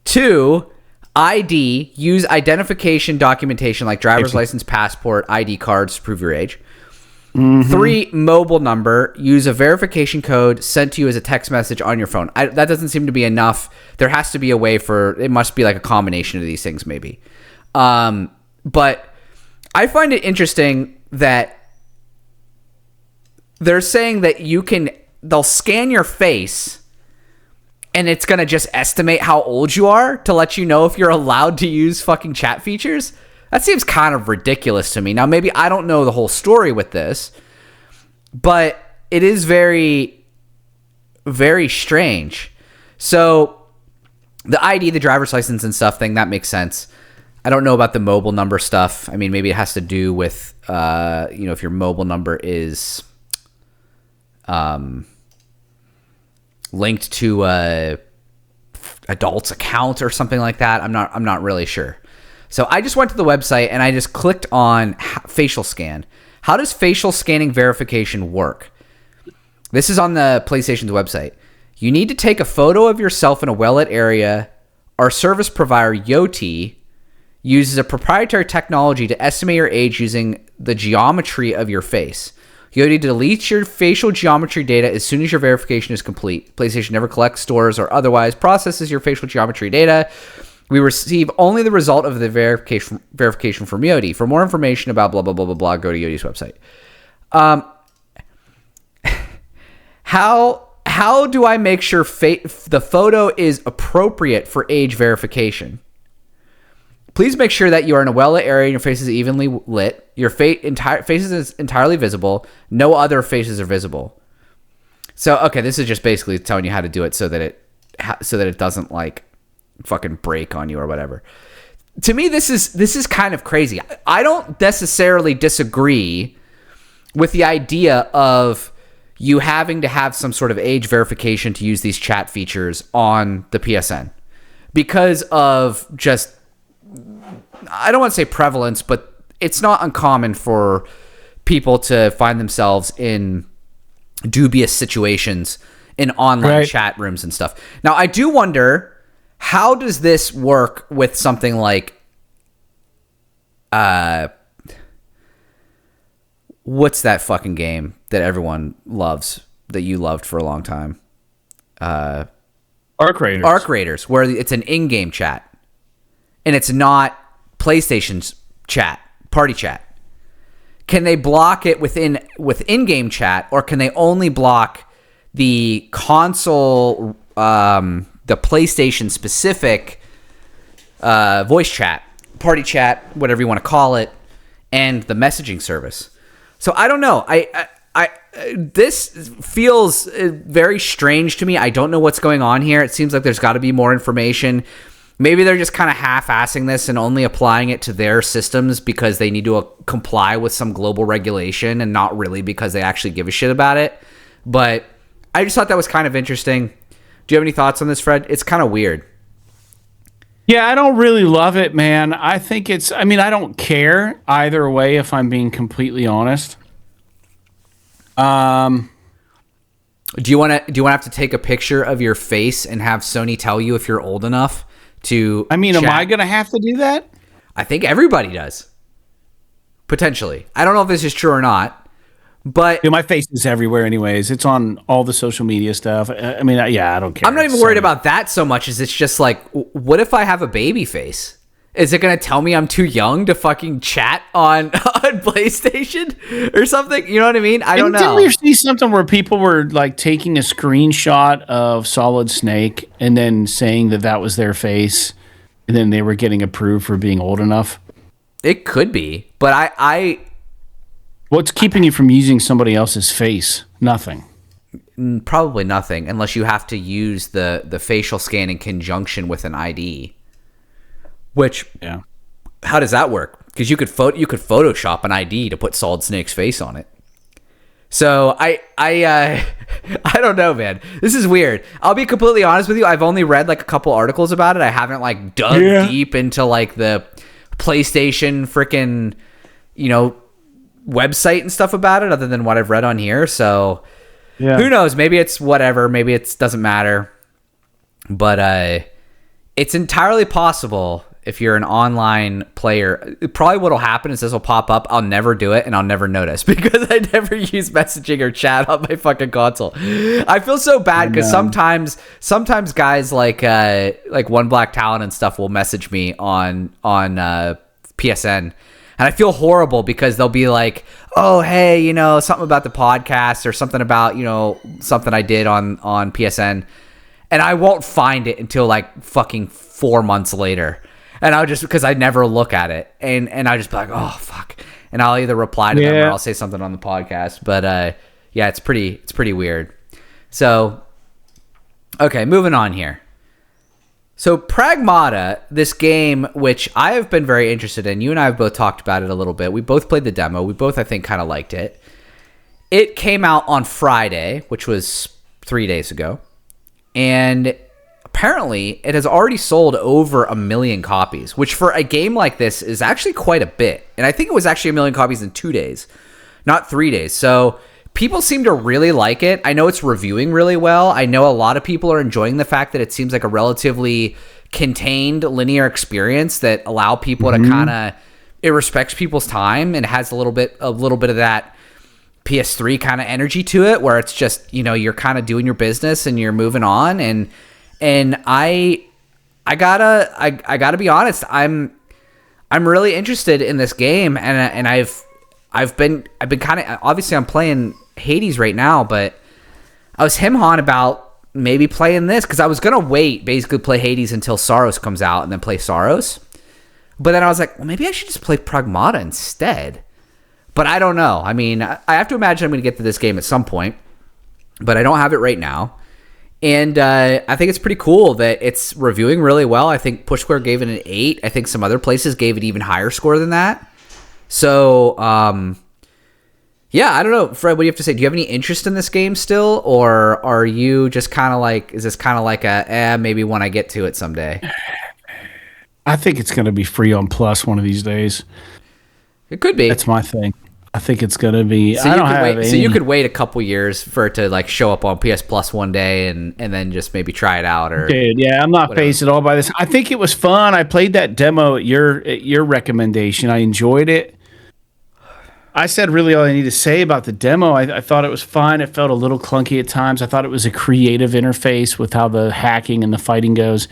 2, ID. Use identification documentation like driver's license, passport, ID cards to prove your age. 3, mobile number. Use a verification code sent to you as a text message on your phone. That doesn't seem to be enough. There has to be a way for, it must be like a combination of these things maybe. But I find it interesting that they're saying that they'll scan your face and it's going to just estimate how old you are to let you know if you're allowed to use fucking chat features. That seems kind of ridiculous to me. Now, maybe I don't know the whole story with this, but it is very, very strange. So the ID, the driver's license and stuff thing, that makes sense. I don't know about the mobile number stuff. I mean, maybe it has to do with, if your mobile number is linked to a adult's account or something like that. I'm not really sure. So I just went to the website and I just clicked on facial scan. How does facial scanning verification work? This is on the PlayStation's website. You need to take a photo of yourself in a well-lit area. Our service provider, Yoti, uses a proprietary technology to estimate your age using the geometry of your face. Yoti deletes your facial geometry data as soon as your verification is complete. PlayStation never collects, stores, or otherwise processes your facial geometry data. We receive only the result of the verification from Yoti. For more information about blah, blah, blah, blah, blah, go to Yoti's website. How do I make sure the photo is appropriate for age verification? Please make sure that you are in a well-lit area and your face is evenly lit. Your face is entirely visible. No other faces are visible. So, okay, this is just basically telling you how to do it so that it doesn't like fucking break on you or whatever. To me, this is kind of crazy. I don't necessarily disagree with the idea of you having to have some sort of age verification to use these chat features on the PSN. because of just, I don't want to say prevalence, but it's not uncommon for people to find themselves in dubious situations in online chat rooms and stuff. Now, I do wonder, how does this work with something like, what's that fucking game that everyone loves, that you loved for a long time? Arc Raiders. Arc Raiders, where it's an in-game chat. And it's not PlayStation's chat, party chat. Can they block it with in-game chat, or can they only block the console, the PlayStation-specific voice chat, party chat, whatever you want to call it, and the messaging service? So I don't know. This feels very strange to me. I don't know what's going on here. It seems like there's got to be more information. Maybe they're just kind of half-assing this and only applying it to their systems because they need to comply with some global regulation, and not really because they actually give a shit about it. But I just thought that was kind of interesting. Do you have any thoughts on this, Fred? It's kind of weird. Yeah, I don't really love it, man. I think I don't care either way, if I'm being completely honest. Do you want to have to take a picture of your face and have Sony tell you if you're old enough to am I going to have to do that? I think everybody does. Potentially. I don't know if this is true or not. But my face is everywhere anyways. It's on all the social media stuff. I don't care. I'm not even worried about that so much as it's just like, what if I have a baby face? Is it going to tell me I'm too young to fucking chat on PlayStation or something? You know what I mean? I don't know. Didn't we see something where people were like taking a screenshot of Solid Snake and then saying that was their face, and then they were getting approved for being old enough? It could be, but what's keeping you from using somebody else's face? Nothing. Probably nothing, unless you have to use the facial scan in conjunction with an ID. Which, how does that work? Because you could Photoshop an ID to put Solid Snake's face on it. So I don't know, man. This is weird. I'll be completely honest with you. I've only read like a couple articles about it. I haven't like dug deep into like the PlayStation freaking, website and stuff about it, other than what I've read on here. So who knows? Maybe it's whatever. Maybe it doesn't matter. But it's entirely possible. If you're an online player, probably what'll happen is this will pop up. I'll never do it, and I'll never notice because I never use messaging or chat on my fucking console. I feel so bad because sometimes guys like One Black Talon and stuff will message me on PSN, and I feel horrible because they'll be like, "Oh, hey, something about the podcast or something about something I did on PSN," and I won't find it until like fucking 4 months later. And I'll just, because I never look at it, and I'll just be like, oh fuck, and I'll either reply to them or I'll say something on the podcast. But it's pretty weird. So okay, moving on here. So Pragmata, this game which I have been very interested in. You and I have both talked about it a little bit. We both played the demo. We both, I think, kind of liked it. It came out on Friday, which was 3 days ago, and apparently, it has already sold over 1 million copies, which for a game like this is actually quite a bit. And I think it was actually 1 million copies in 2 days, not 3 days. So people seem to really like it. I know it's reviewing really well. I know a lot of people are enjoying the fact that it seems like a relatively contained linear experience that allow people to kind of, it respects people's time and has a little bit of that PS3 kind of energy to it, where it's just, you're kind of doing your business and you're moving on. And I gotta be honest. I'm really interested in this game, and I've been kind of, obviously I'm playing Hades right now, but I was him-hawing about maybe playing this because I was gonna basically play Hades until Sorrows comes out and then play Sorrows. But then I was like, well, maybe I should just play Pragmata instead. But I don't know. I mean, I have to imagine I'm gonna get to this game at some point, but I don't have it right now. And I think it's pretty cool that it's reviewing really well. I think Push Square gave it an 8. I think some other places gave it even higher score than that. So, Yeah, I don't know, Fred. What do you have to say? Do you have any interest in this game still, or are you just kind of like? Is this kind of like maybe when I get to it someday? I think it's going to be free on Plus one of these days. It could be. That's my thing. I think it's going to be. So you could wait a couple years for it to like show up on PS Plus one day, and then just maybe try it out. Or dude, yeah, I'm not phased at all by this. I think it was fun. I played that demo at your recommendation. I enjoyed it. I said really all I need to say about the demo. I thought it was fun. It felt a little clunky at times. I thought it was a creative interface with how the hacking and the fighting goes.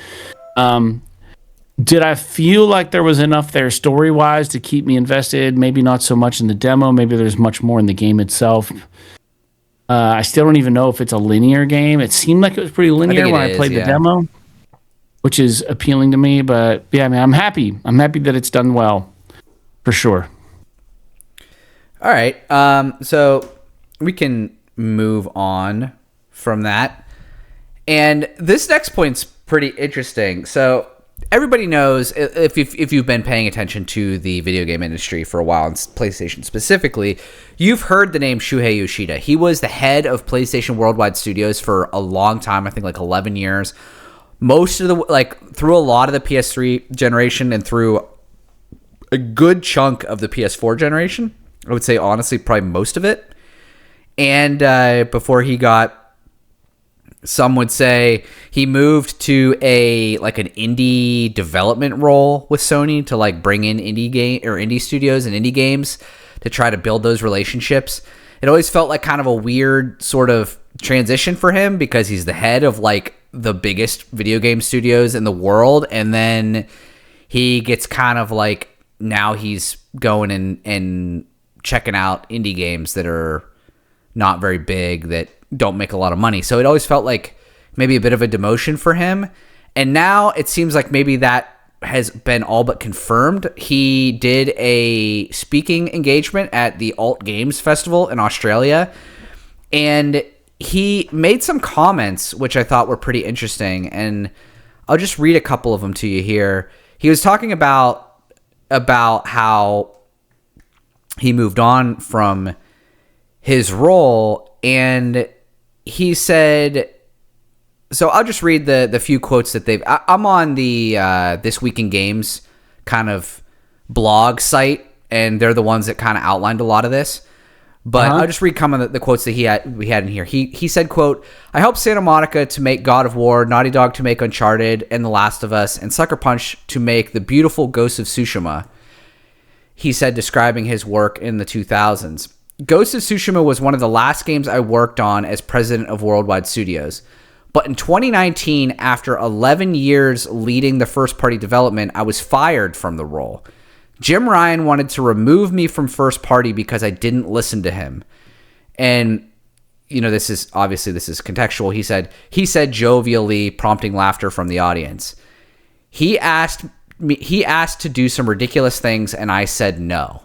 Did I feel like there was enough there story-wise to keep me invested? Maybe not so much in the demo. Maybe there's much more in the game itself. I still don't even know if it's a linear game. It seemed like it was pretty linear when I played the demo, which is appealing to me. But yeah, man, I'm happy. I'm happy that it's done well, for sure. All right. So we can move on from that. And this next point's pretty interesting. So everybody knows, if you've been paying attention to the video game industry for a while, and PlayStation specifically, you've heard the name Shuhei Yoshida. He was the head of PlayStation Worldwide Studios for a long time, I think like 11 years. Most of through a lot of the PS3 generation and through a good chunk of the PS4 generation. I would say, honestly, probably most of it. And before he got, some would say, he moved to an indie development role with Sony to like bring in indie studios and indie games to try to build those relationships. It always felt like kind of a weird sort of transition for him because he's the head of like the biggest video game studios in the world, and then he gets kind of like, now he's going and checking out indie games that are not very big, that don't make a lot of money. So it always felt like maybe a bit of a demotion for him. And now it seems like maybe that has been all but confirmed. He did a speaking engagement at the Alt Games Festival in Australia, and he made some comments which I thought were pretty interesting, and I'll just read a couple of them to you here. He was talking about how he moved on from his role, and he said, so I'll just read the few quotes that I'm on the This Week in Games kind of blog site, and they're the ones that kind of outlined a lot of this. But I'll just read some of the quotes that we had in here. He said, quote, "I helped Santa Monica to make God of War, Naughty Dog to make Uncharted and The Last of Us, and Sucker Punch to make the beautiful Ghost of Tsushima." He said, describing his work in the 2000s. "Ghost of Tsushima was one of the last games I worked on as president of Worldwide Studios. But in 2019, after 11 years leading the first-party development, I was fired from the role. Jim Ryan wanted to remove me from first-party because I didn't listen to him." And, you know, this is contextual. He said jovially, prompting laughter from the audience. He asked to do some ridiculous things, and I said no.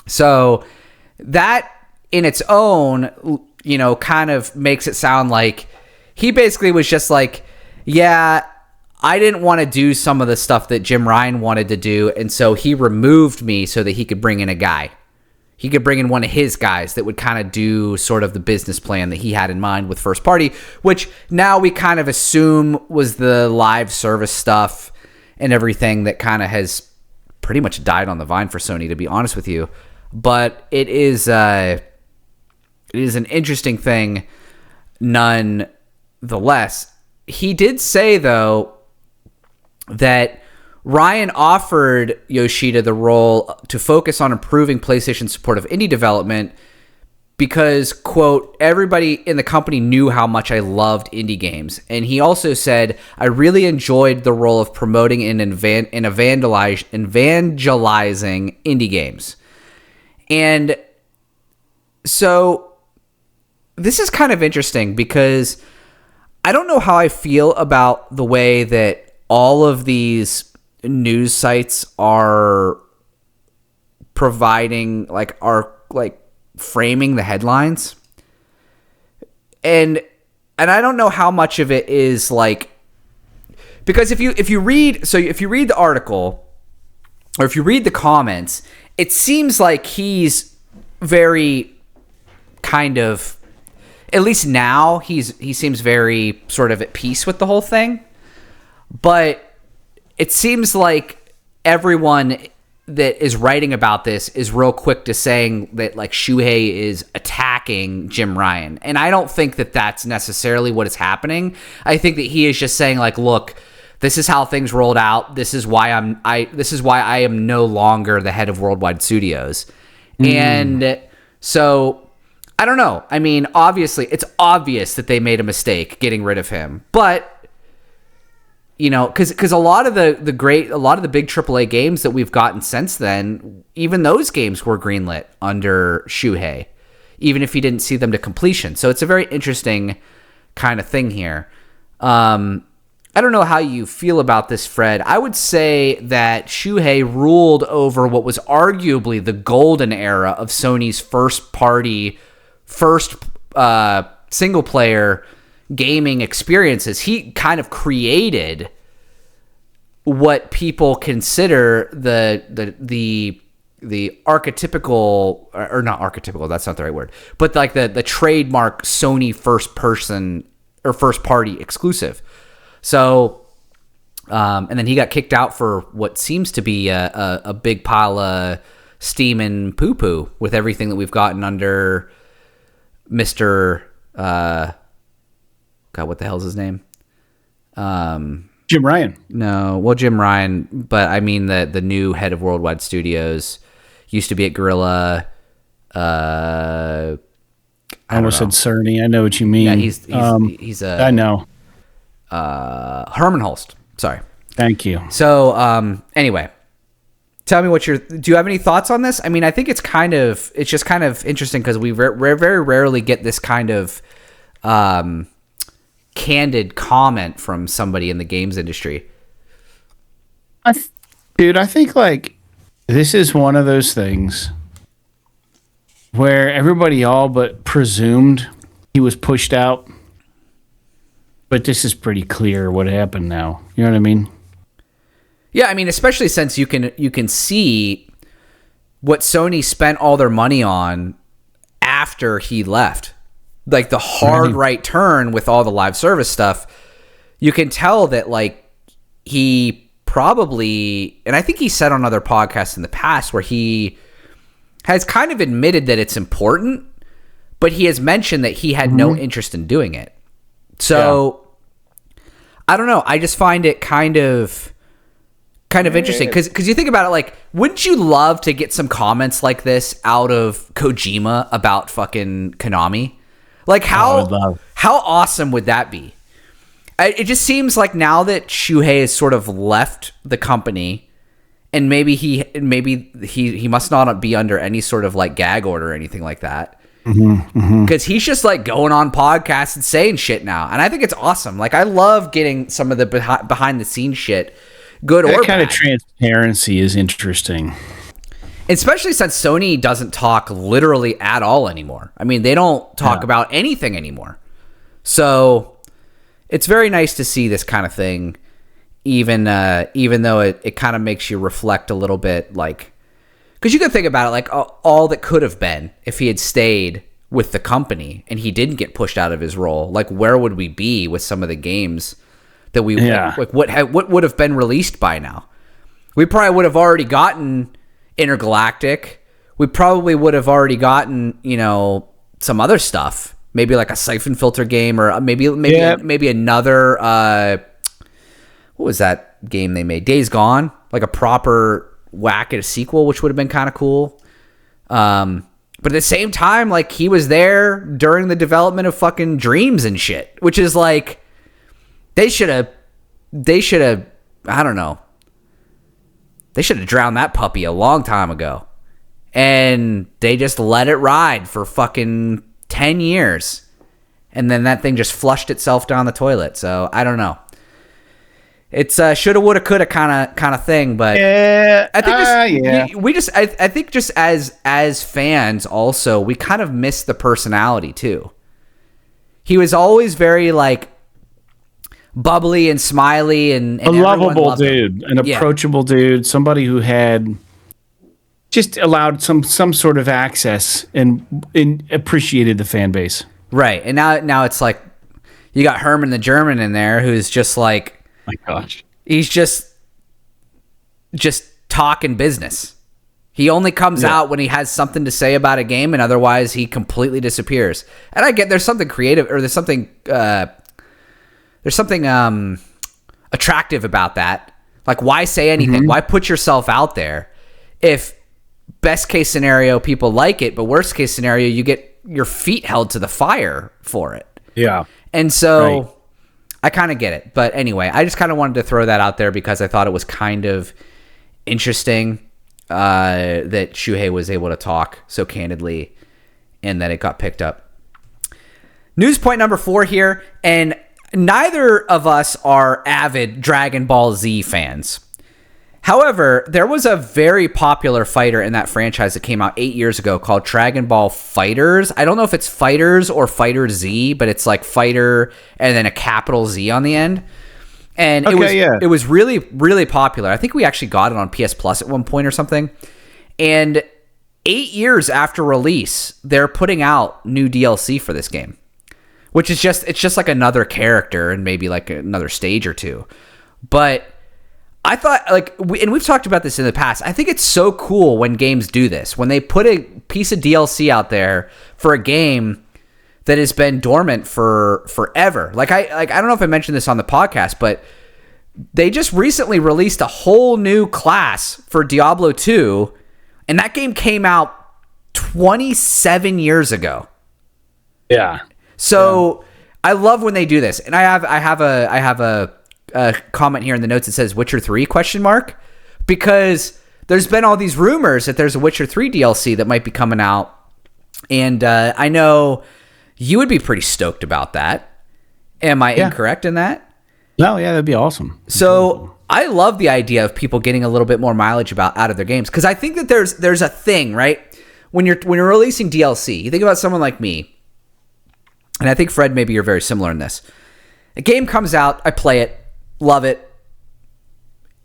So that in its own, you know, kind of makes it sound like he basically was just like, yeah, I didn't want to do some of the stuff that Jim Ryan wanted to do, and so he removed me so that he could bring in a guy. He could bring in one of his guys that would kind of do sort of the business plan that he had in mind with First Party, which now we kind of assume was the live service stuff and everything that kind of has pretty much died on the vine for Sony, to be honest with you. But it is an interesting thing nonetheless. He did say, though, that Ryan offered Yoshida the role to focus on improving PlayStation's support of indie development because, quote, everybody in the company knew how much I loved indie games. And he also said, I really enjoyed the role of promoting and evangelizing indie games. And so this is kind of interesting because I don't know how I feel about the way that all of these news sites are providing, are framing the headlines. And I don't know how much of it is because if you read the article or if you read the comments, it seems like he's very kind of, at least now he seems very sort of at peace with the whole thing. But it seems like everyone that is writing about this is real quick to saying that like Shuhei is attacking Jim Ryan. And I don't think that that's necessarily what is happening. I think that he is just saying like, look, this is how things rolled out. This is why I am no longer the head of Worldwide Studios. And so I don't know. I mean, obviously it's obvious that they made a mistake getting rid of him, but you know, because a lot of the big AAA games that we've gotten since then, even those games were greenlit under Shuhei, even if he didn't see them to completion. So it's a very interesting kind of thing here. I don't know how you feel about this, Fred. I would say that Shuhei ruled over what was arguably the golden era of Sony's first single player gaming experiences. He kind of created what people consider the archetypical, or not archetypical, that's not the right word, but like the trademark Sony first party exclusive. So and then he got kicked out for what seems to be a big pile of steam and poo-poo with everything that we've gotten under Mr. God, what the hell's his name? Jim Ryan. No, well, Jim Ryan, but I mean the new head of Worldwide Studios used to be at Guerrilla. I almost said Cerny. I know what you mean. Yeah, he's a. I know. Herman Holst. Sorry. Thank you. So anyway, tell me do you have any thoughts on this? I mean, I think it's just kind of interesting because we very rarely get this kind of candid comment from somebody in the games industry. Dude, I think like this is one of those things where everybody all but presumed he was pushed out. But this is pretty clear what happened now. You know what I mean? Yeah, I mean, especially since you can see what Sony spent all their money on after he left. Like the hard right turn with all the live service stuff. You can tell that like he probably, and I think he said on other podcasts in the past where he has kind of admitted that it's important, but he has mentioned that he had no interest in doing it. So I don't know. I just find it kind of interesting because you think about it, like, wouldn't you love to get some comments like this out of Kojima about fucking Konami? Like how awesome would that be? It just seems like now that Shuhei has sort of left the company, and maybe he must not be under any sort of like gag order or anything like that. Because he's just like going on podcasts and saying shit now, and I think it's awesome. Like I love getting some of the behind the scenes shit, good or bad. That kind of transparency is interesting, especially since Sony doesn't talk literally at all anymore. I mean, they don't talk about anything anymore. So it's very nice to see this kind of thing, even though it kind of makes you reflect a little bit, like. Because you could think about it like all that could have been if he had stayed with the company and he didn't get pushed out of his role. Like, where would we be with some of the games that we like? What would have been released by now? We probably would have already gotten Intergalactic. We probably would have already gotten some other stuff, maybe like a Siphon Filter game, or maybe another. What was that game they made? Days Gone, like a proper whack at a sequel, which would have been kind of cool. But at the same time, like, he was there during the development of fucking Dreams and shit, which is like, they should have, I don't know. They should have drowned that puppy a long time ago. And they just let it ride for fucking 10 years. And then that thing just flushed itself down the toilet. So I don't know. It's shoulda, woulda, coulda kind of thing, but I think just as fans also, we kind of miss the personality too. He was always very like bubbly and smiley and a lovable dude, an approachable dude, somebody who had just allowed some sort of access and appreciated the fan base. Right. And now it's like you got Herman the German in there who's just like, My gosh. he's just talking business. He only comes out when he has something to say about a game, and otherwise he completely disappears. And I get there's something creative, or there's something attractive about that. Like, why say anything? Why put yourself out there if best case scenario people like it, but worst case scenario you get your feet held to the fire for it? Yeah. And so I kind of get it. But anyway, I just kind of wanted to throw that out there because I thought it was kind of interesting that Shuhei was able to talk so candidly and that it got picked up. News point number 4 here, and neither of us are avid Dragon Ball Z fans. However, there was a very popular fighter in that franchise that came out 8 years ago called Dragon Ball FighterZ. I don't know if it's FighterZ or FighterZ, but it's like fighter and then a capital Z on the end. And it was really, really popular. I think we actually got it on PS Plus at one point or something. And 8 years after release, they're putting out new DLC for this game, which is just like another character and maybe like another stage or two. But I thought, like, and we've talked about this in the past, I think it's so cool when games do this, when they put a piece of DLC out there for a game that has been dormant for forever. Like I don't know if I mentioned this on the podcast, but they just recently released a whole new class for Diablo 2, and that game came out 27 years ago. Yeah. So I love when they do this, and I have a comment here in the notes that says Witcher 3 ? Because there's been all these rumors that there's a Witcher 3 DLC that might be coming out, and I know you would be pretty stoked about that. Am I incorrect in that? No, yeah, that'd be awesome. So I love the idea of people getting a little bit more mileage out of their games, because I think that there's a thing, right? When you're releasing DLC, you think about someone like me, and I think Fred, maybe you're very similar in this. A game comes out, I play it, love it.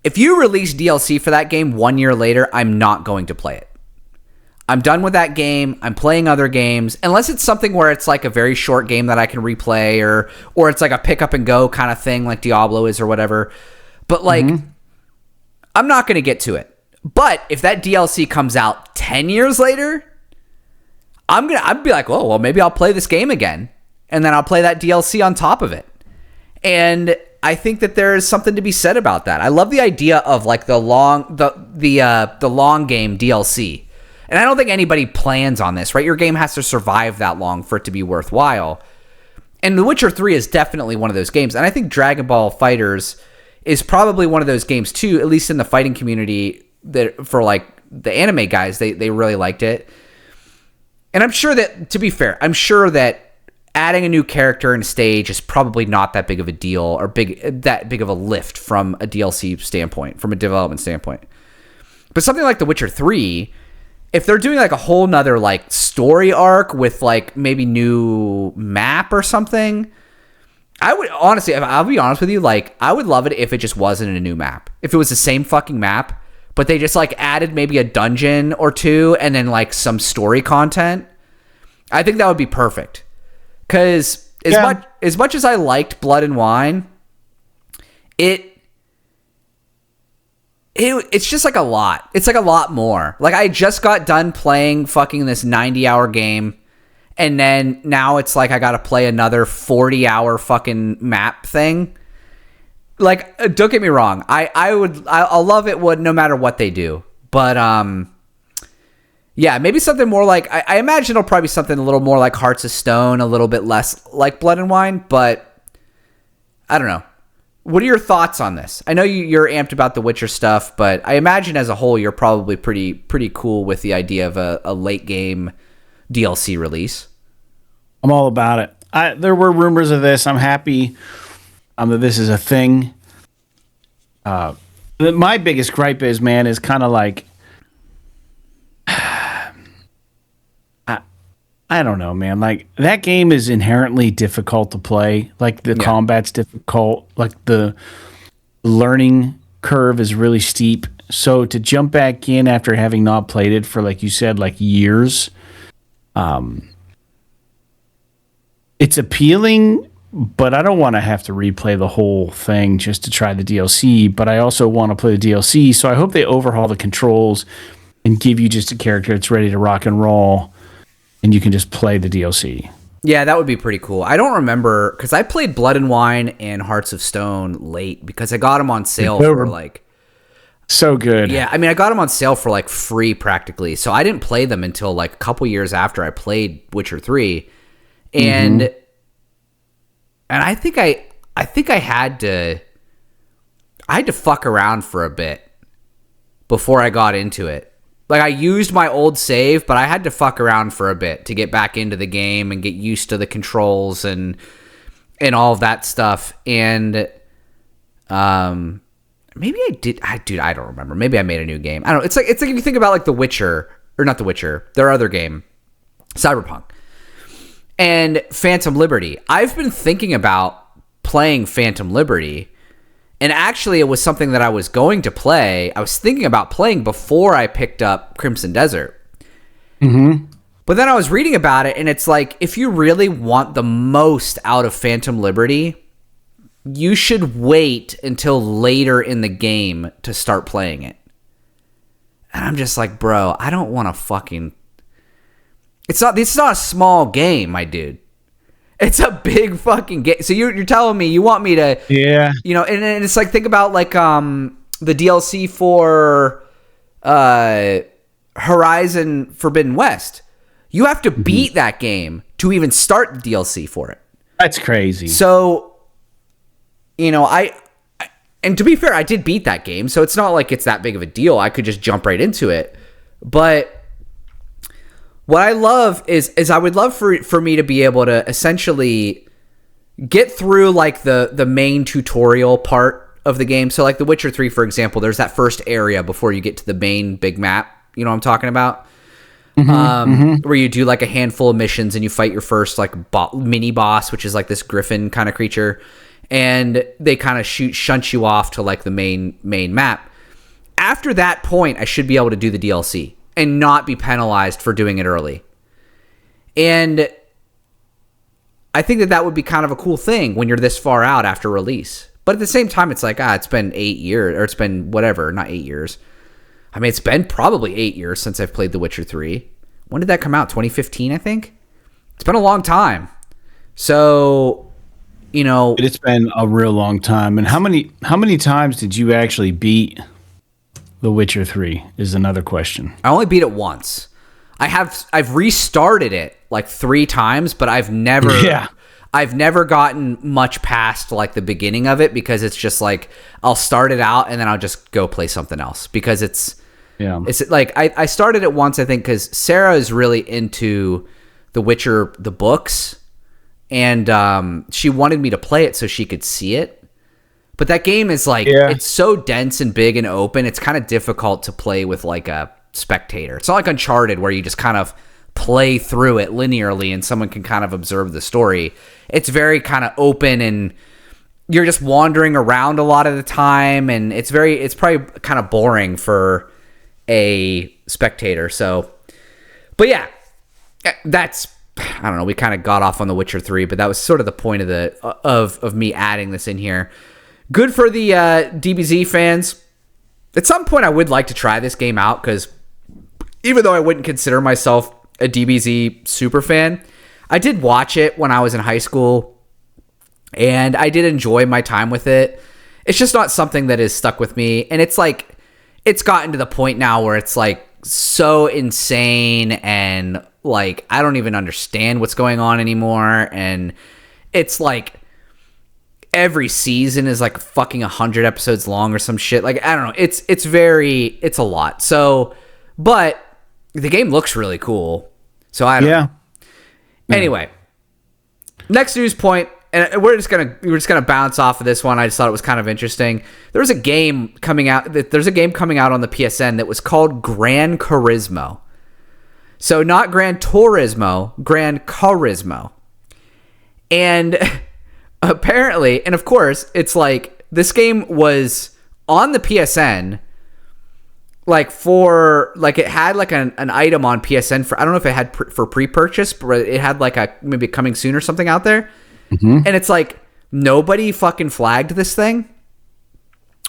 If you release DLC for that game 1 year later, I'm not going to play it. I'm done with that game. I'm playing other games, unless it's something where it's like a very short game that I can replay, or it's like a pick up and go kind of thing like Diablo is or whatever. But like, I'm not going to get to it. But if that DLC comes out 10 years later, I'd be like, oh, well, maybe I'll play this game again. And then I'll play that DLC on top of it. And I think that there is something to be said about that. I love the idea of like the long game DLC. And I don't think anybody plans on this, right? Your game has to survive that long for it to be worthwhile. And The Witcher 3 is definitely one of those games. And I think Dragon Ball FighterZ is probably one of those games too, at least in the fighting community, that for like the anime guys, they really liked it. And I'm sure that, to be fair, I'm sure that adding a new character and stage is probably not that big of a deal or that big of a lift from a DLC standpoint, from a development standpoint. But something like The Witcher 3, if they're doing like a whole nother like story arc with like maybe new map or something, I would honestly, I'll be honest with you, like I would love it if it just wasn't a new map. If it was the same fucking map, but they just like added maybe a dungeon or two and then like some story content. I think that would be perfect. Because as much as I liked Blood and Wine, it's just like a lot. It's like a lot more. Like I just got done playing fucking this 90-hour game, and then now it's like I got to play another 40-hour fucking map thing. Like, don't get me wrong. I'll love it no matter what they do. But yeah, maybe something more like, I imagine it'll probably be something a little more like Hearts of Stone, a little bit less like Blood and Wine, but I don't know. What are your thoughts on this? I know you're amped about the Witcher stuff, but I imagine as a whole you're probably pretty cool with the idea of a late game DLC release. I'm all about it. There were rumors of this. I'm happy that this is a thing. My biggest gripe is kind of like, I don't know, man. Like, that game is inherently difficult to play. Like, the combat's difficult. Like, the learning curve is really steep. So to jump back in after having not played it for, like you said, like years, it's appealing, but I don't want to have to replay the whole thing just to try the DLC. But I also want to play the DLC, so I hope they overhaul the controls and give you just a character that's ready to rock and roll, and you can just play the DLC. Yeah, that would be pretty cool. I don't remember, because I played Blood and Wine and Hearts of Stone late because I got them on sale for like... So good. Yeah, I mean, I got them on sale for like free practically. So I didn't play them until like a couple years after I played Witcher 3. And I think I had to fuck around for a bit before I got into it. Like, I used my old save, but I had to fuck around for a bit to get back into the game and get used to the controls and all of that stuff. And maybe I did. I don't remember. Maybe I made a new game. I don't know. It's like if you think about like The Witcher, or not The Witcher, their other game, Cyberpunk, and Phantom Liberty. I've been thinking about playing Phantom Liberty. And actually, it was something that I was going to play. I was thinking about playing before I picked up Crimson Desert. But then I was reading about it, and it's like, if you really want the most out of Phantom Liberty, you should wait until later in the game to start playing it. And I'm just like, bro, I don't want to fucking... It's not a small game, my dude. It's a big fucking game. So you're telling me you want me to, you know, and it's like, think about like the DLC for Horizon Forbidden West. You have to beat that game to even start the DLC for it. That's crazy. So, you know, and to be fair, I did beat that game, so it's not like it's that big of a deal. I could just jump right into it. But what I love is I would love for me to be able to essentially get through like the main tutorial part of the game. So like The Witcher 3, for example, there's that first area before you get to the main big map. You know what I'm talking about? Where you do like a handful of missions and you fight your first like mini boss, which is like this griffin kind of creature. And they kind of shunt you off to like the main map. After that point, I should be able to do the DLC and not be penalized for doing it early. And I think that would be kind of a cool thing when you're this far out after release. But at the same time, it's like, it's been 8 years, or it's been whatever, not 8 years. I mean, it's been probably 8 years since I've played The Witcher 3. When did that come out? 2015, I think? It's been a long time. So, you know... It's been a real long time. And how many times did you actually beat The Witcher 3 is another question. I only beat it once. I've restarted it like 3 times, but I've never gotten much past like the beginning of it, because it's just like I'll start it out and then I'll just go play something else, because it's like I started it once, I think, because Sarah is really into The Witcher, the books, and she wanted me to play it so she could see it. But that game is like, it's so dense and big and open, it's kind of difficult to play with like a spectator. It's not like Uncharted where you just kind of play through it linearly and someone can kind of observe the story. It's very kind of open and you're just wandering around a lot of the time, and it's probably kind of boring for a spectator. So, but yeah, that's, I don't know, we kind of got off on The Witcher 3, but that was sort of the point of me adding this in here. Good for the DBZ fans. At some point, I would like to try this game out, because even though I wouldn't consider myself a DBZ super fan, I did watch it when I was in high school, and I did enjoy my time with it. It's just not something that is stuck with me, and it's like, it's gotten to the point now where it's like so insane, and like I don't even understand what's going on anymore, and it's like every season is like fucking 100 episodes long or some shit. Like, I don't know. It's a lot. So, but the game looks really cool. So I don't know. Anyway, next news point, and we're just gonna bounce off of this one. I just thought it was kind of interesting. There's a game coming out on the PSN that was called Gran Carismo. So not Gran Turismo, Gran Carismo. And apparently, and of course, it's like this game was on the PSN like for like it had like an item on PSN for, I don't know if it had for pre-purchase, but it had like a maybe coming soon or something out there. And it's like nobody fucking flagged this thing.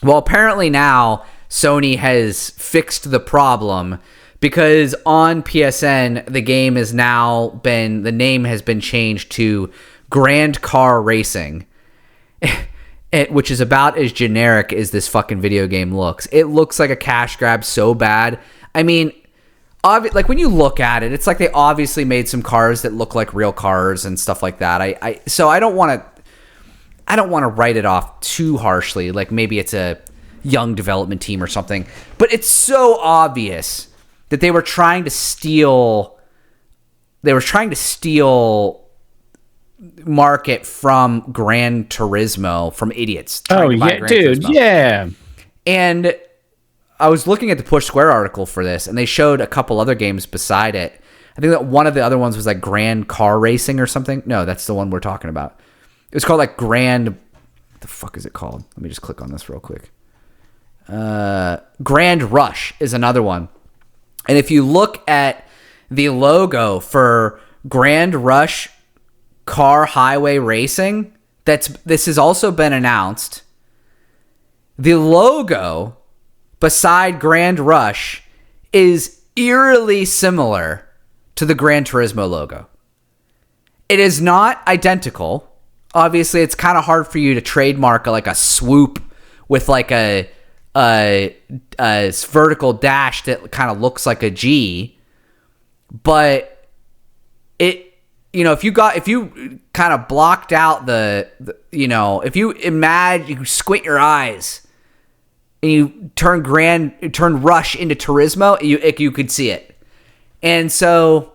Well, apparently now Sony has fixed the problem, because on PSN the game has now been, the name has been changed to Gran Carismo. Which is about as generic as this fucking video game looks. It looks like a cash grab so bad. I mean, like when you look at it, it's like they obviously made some cars that look like real cars and stuff like that. So I don't want to write it off too harshly. Like maybe it's a young development team or something, but it's so obvious that they were trying to steal. Market from Gran Turismo, from idiots. Oh yeah, dude, Turismo. Yeah. And I was looking at the Push Square article for this, and they showed a couple other games beside it. I think that one of the other ones was like Gran Car Racing or something. No, that's the one we're talking about. It was called like Grand. What the fuck is it called? Let me just click on this real quick. Grand Rush is another one. And if you look at the logo for Grand Rush Car Highway Racing, this has also been announced. The logo beside Grand Rush is eerily similar to the Gran Turismo logo. It is not identical. Obviously, it's kind of hard for you to trademark like a swoop with like a vertical dash that kind of looks like a G, but it, you know, if you kind of blocked out the if you imagine, you squint your eyes and you turn Rush into Turismo, you could see it. And so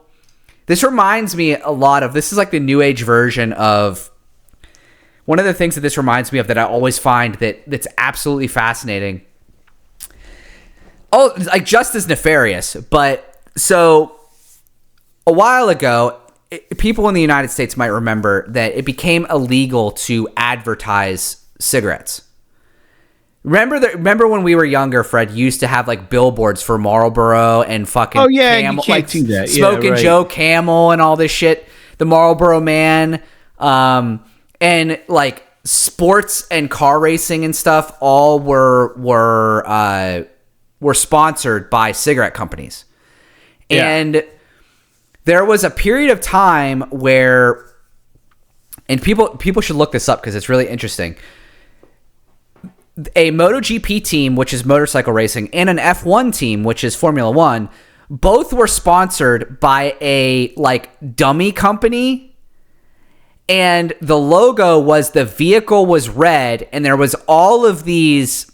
this reminds me a lot of, this is like the new age version of, one of the things that this reminds me of that I always find that's absolutely fascinating. Oh, like just as nefarious, but so a while ago, people in the United States might remember that it became illegal to advertise cigarettes. Remember when we were younger, Fred, you used to have like billboards for Marlboro and fucking Camel, you can't do that. Smoking Joe Camel and all this shit. The Marlboro Man, and like sports and car racing and stuff, all were sponsored by cigarette companies. Yeah. And there was a period of time where, and people should look this up because it's really interesting. A MotoGP team, which is motorcycle racing, and an F1 team, which is Formula One, both were sponsored by a like dummy company. And the logo was, the vehicle was red, and there was all of these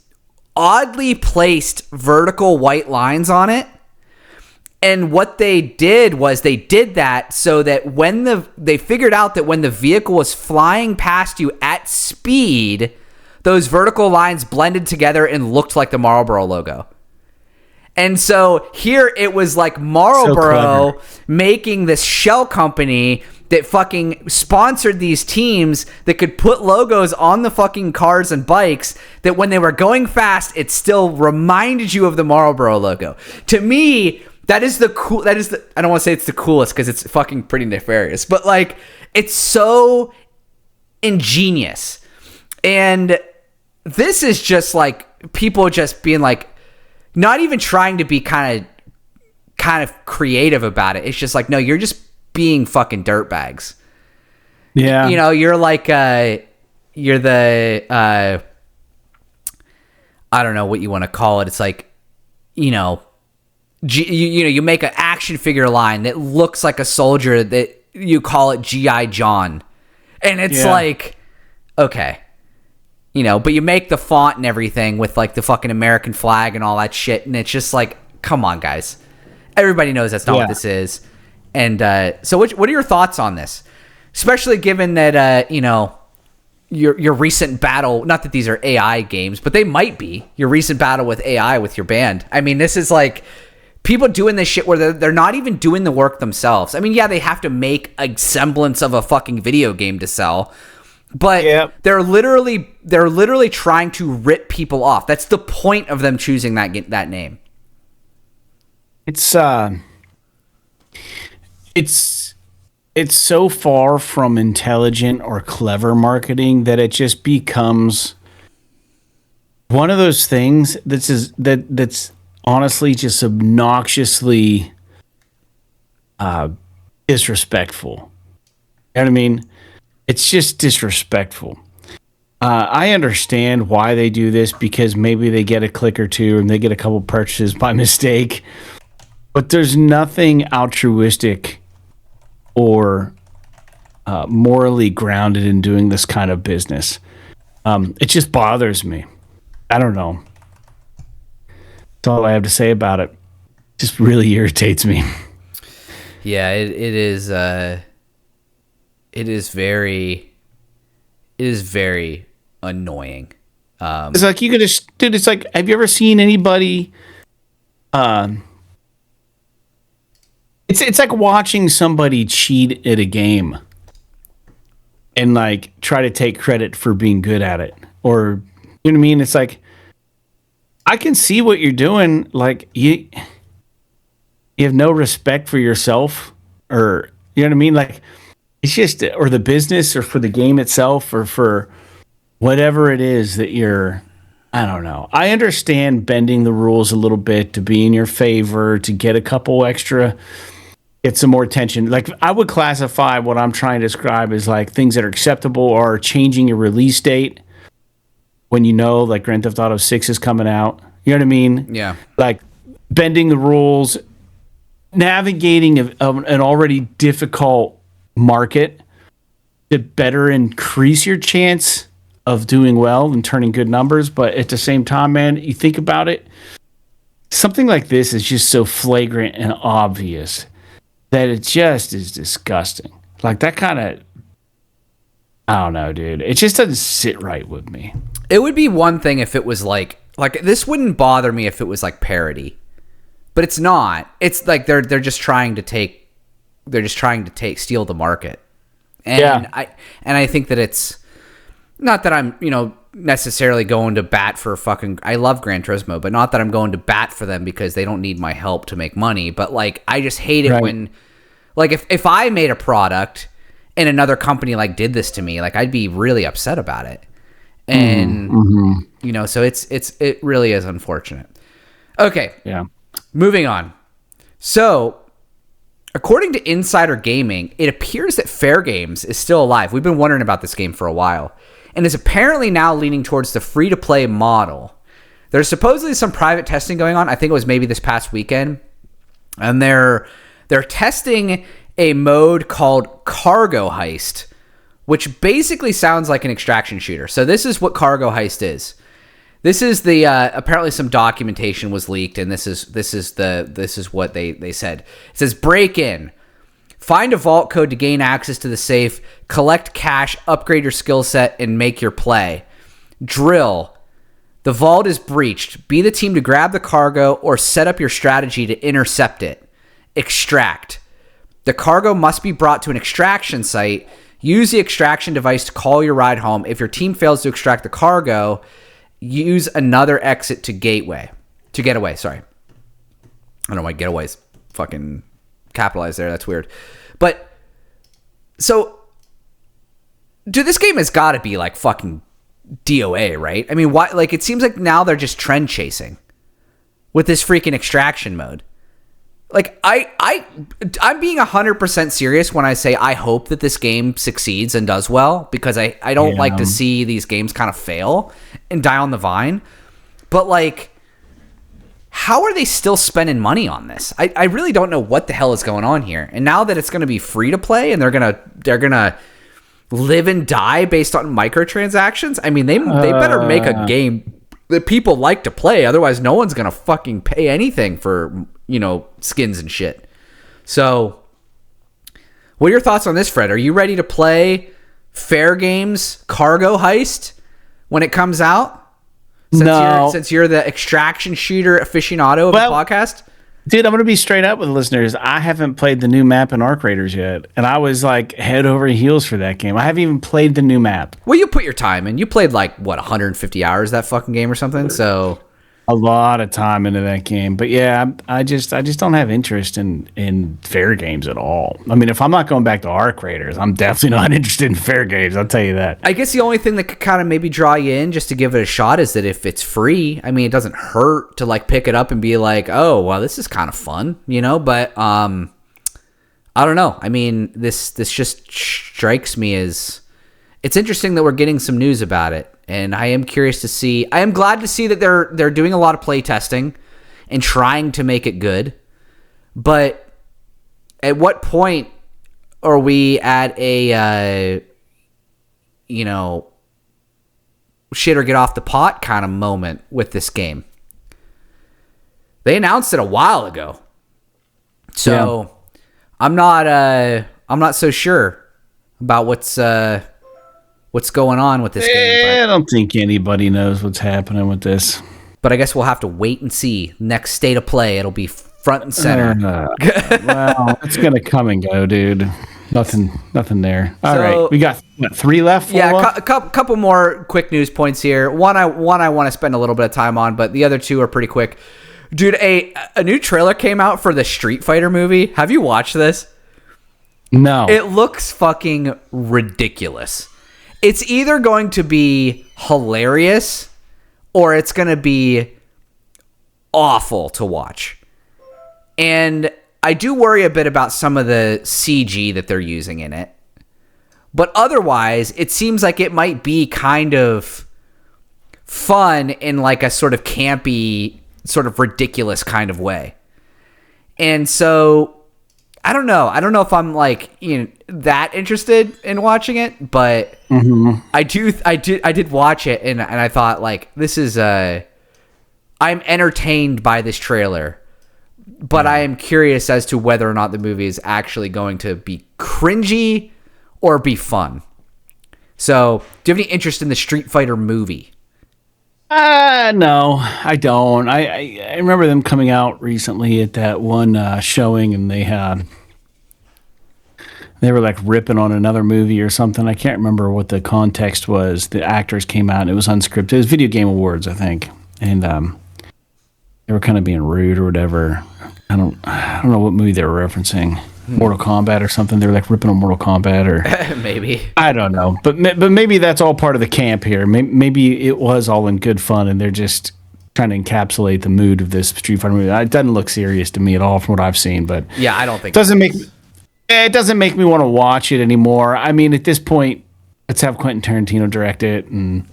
oddly placed vertical white lines on it. And what they did was they did that so that they figured out that when the vehicle was flying past you at speed, those vertical lines blended together and looked like the Marlboro logo. And so here it was like Marlboro making this shell company that fucking sponsored these teams that could put logos on the fucking cars and bikes that when they were going fast, it still reminded you of the Marlboro logo. To me, I don't want to say it's the coolest because it's fucking pretty nefarious, but like, it's so ingenious. And this is just like people just being like, not even trying to be kind of creative about it. It's just like, no, you're just being fucking dirtbags. Yeah. You know, you're like, you're the, I don't know what you want to call it. It's like, you know, you make an action figure line that looks like a soldier that you call it G.I. John. And it's like, okay, you know, but you make the font and everything with like the fucking American flag and all that shit. And it's just like, come on, guys. Everybody knows that's not what this is. And so what are your thoughts on this? Especially given that, you know, your recent battle, not that these are AI games, but they might be, your recent battle with AI with your band. I mean, this is like people doing this shit where they're not even doing the work themselves. I mean, yeah, they have to make a semblance of a fucking video game to sell, but they're literally trying to rip people off. That's the point of them choosing that name. It's it's it's so far from intelligent or clever marketing that it just becomes one of those things that's honestly just obnoxiously disrespectful. You know what I mean? It's just disrespectful. I understand why they do this because maybe they get a click or two and they get a couple purchases by mistake. But there's nothing altruistic or morally grounded in doing this kind of business. It just bothers me. I don't know. That's all I have to say about it. It just really irritates me. Yeah, it is. It is very annoying. It's like you could just, dude. It's like, have you ever seen anybody? It's like watching somebody cheat at a game and like try to take credit for being good at it, or you know what I mean? It's like I can see what you're doing. Like you have no respect for yourself, or you know what I mean? Like it's just, or the business, or for the game itself, or for whatever it is that you're. I don't know. I understand bending the rules a little bit to be in your favor, to get a couple extra, get some more attention. Like I would classify what I'm trying to describe as like things that are acceptable are changing your release date when you know like Grand Theft Auto 6 is coming out. You know what I mean? Yeah. Like bending the rules, navigating an already difficult market to better increase your chance of doing well and turning good numbers. But at the same time, man, you think about it, something like this is just so flagrant and obvious that it just is disgusting. Like that kind of, I don't know, dude. It just doesn't sit right with me. It would be one thing if it was like this wouldn't bother me if it was like parody, but it's not. It's like they're just trying to steal the market. And yeah. I think that it's not that I'm, necessarily going to bat for I love Gran Turismo, but not that I'm going to bat for them because they don't need my help to make money. But like, I just hate it when, like, if I made a product and another company like did this to me, like I'd be really upset about it. And, so it really is unfortunate. Okay. Yeah. Moving on. So, according to Insider Gaming, it appears that Fair Games is still alive. We've been wondering about this game for a while, and is apparently now leaning towards the free-to-play model. There's supposedly some private testing going on. I think it was maybe this past weekend, and they're testing a mode called Cargo Heist, which basically sounds like an extraction shooter. So this is what Cargo Heist is. This is the apparently some documentation was leaked, and this is what they said. It says break in, find a vault code to gain access to the safe, collect cash, upgrade your skill set, and make your play. Drill. The vault is breached. Be the team to grab the cargo or set up your strategy to intercept it. Extract. The cargo must be brought to an extraction site. Use the extraction device to call your ride home. If your team fails to extract the cargo, use another exit to get away. Sorry. I don't know why getaway's fucking capitalized there. That's weird. But so, dude, this game has got to be like fucking DOA, right? I mean, why? Like, it seems like now they're just trend chasing with this freaking extraction mode. Like, I'm being 100% serious when I say I hope that this game succeeds and does well, because I don't like to see these games kind of fail and die on the vine. But, like, how are they still spending money on this? I really don't know what the hell is going on here. And now that it's going to be free to play and they're gonna live and die based on microtransactions, I mean, they better make a game that people like to play. Otherwise, no one's going to fucking pay anything for, skins and shit. So, what are your thoughts on this, Fred? Are you ready to play Fair Games Cargo Heist when it comes out? Since you're the extraction shooter aficionado of the podcast? Dude, I'm going to be straight up with listeners. I haven't played the new map in Arc Raiders yet, and I was like head over heels for that game. I haven't even played the new map. Well, you put your time in. You played 150 hours that fucking game or something, so... a lot of time into that game. But yeah, I just don't have interest in fair games at all. I mean, if I'm not going back to Arc Raiders, I'm definitely not interested in fair games. I'll tell you that. I guess the only thing that could kind of maybe draw you in just to give it a shot is that if it's free, I mean, it doesn't hurt to like pick it up and be like, oh, well, this is kind of fun, you know? But I don't know. I mean, this just strikes me as it's interesting that we're getting some news about it. And I am curious to see. I am glad to see that they're doing a lot of play testing and trying to make it good. But at what point are we at a shit or get off the pot kind of moment with this game? They announced it a while ago, so I'm not so sure about what's going on with this game. I don't think anybody knows what's happening with this. But I guess we'll have to wait and see. Next state of play, it'll be front and center. Well, it's gonna come and go, dude. Nothing there. All right, we got 3 left. Yeah, a couple more quick news points here. One I want to spend a little bit of time on, but the other two are pretty quick. Dude, a new trailer came out for the Street Fighter movie. Have you watched this? No. It looks fucking ridiculous. It's either going to be hilarious or it's going to be awful to watch. And I do worry a bit about some of the CG that they're using in it. But otherwise, it seems like it might be kind of fun in like a sort of campy, sort of ridiculous kind of way. And so I don't know. I don't know if I'm like, that interested in watching it, but I did watch it and I thought like this is I'm entertained by this trailer, but I am curious as to whether or not the movie is actually going to be cringy or be fun. So, do you have any interest in the Street Fighter movie? No, I don't. I remember them coming out recently at that one showing, and they were like ripping on another movie or something. I can't remember what the context was. The actors came out, and it was unscripted. It was Video Game Awards, I think, and they were kind of being rude or whatever. I don't know what movie they were referencing. Mortal Kombat or something. They were like ripping on Mortal Kombat or Maybe. I don't know, but maybe that's all part of the camp here. Maybe it was all in good fun, and they're just trying to encapsulate the mood of this Street Fighter movie. It doesn't look serious to me at all from what I've seen, but yeah, I don't think it doesn't make me want to watch it anymore. I mean, at this point, let's have Quentin Tarantino direct it and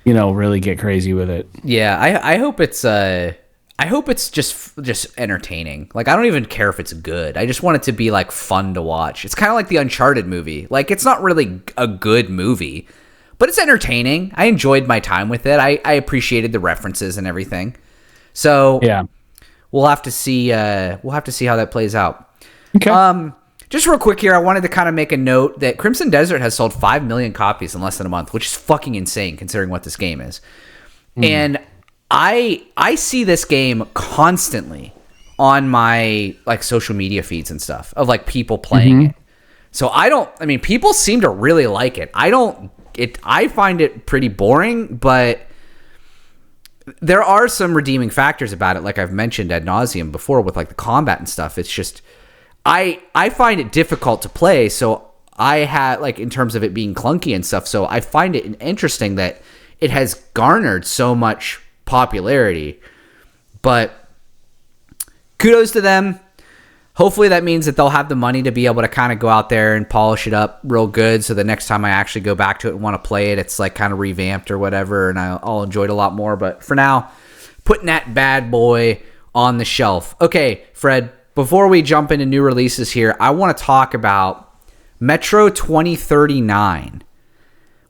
really get crazy with it. Yeah, I hope it's just entertaining. Like, I don't even care if it's good. I just want it to be like fun to watch. It's kind of like the Uncharted movie. Like, it's not really a good movie, but it's entertaining. I enjoyed my time with it. I appreciated the references and everything. So yeah, we'll have to see. We'll have to see how that plays out. Okay. Just real quick here, I wanted to kind of make a note that Crimson Desert has sold 5 million copies in less than a month, which is fucking insane considering what this game is. And I see this game constantly on my like social media feeds and stuff of like people playing it. So people seem to really like it. I find it pretty boring, but there are some redeeming factors about it, like I've mentioned ad nauseum before with like the combat and stuff. It's just I find it difficult to play, so I had like in terms of it being clunky and stuff. So I find it interesting that it has garnered so much popularity, but kudos to them. Hopefully that means that they'll have the money to be able to kind of go out there and polish it up real good, so the next time I actually go back to it and want to play it, it's like kind of revamped or whatever, and I'll enjoy it a lot more. But for now, putting that bad boy on the shelf. Okay, Fred, before we jump into new releases here, I want to talk about Metro 2039,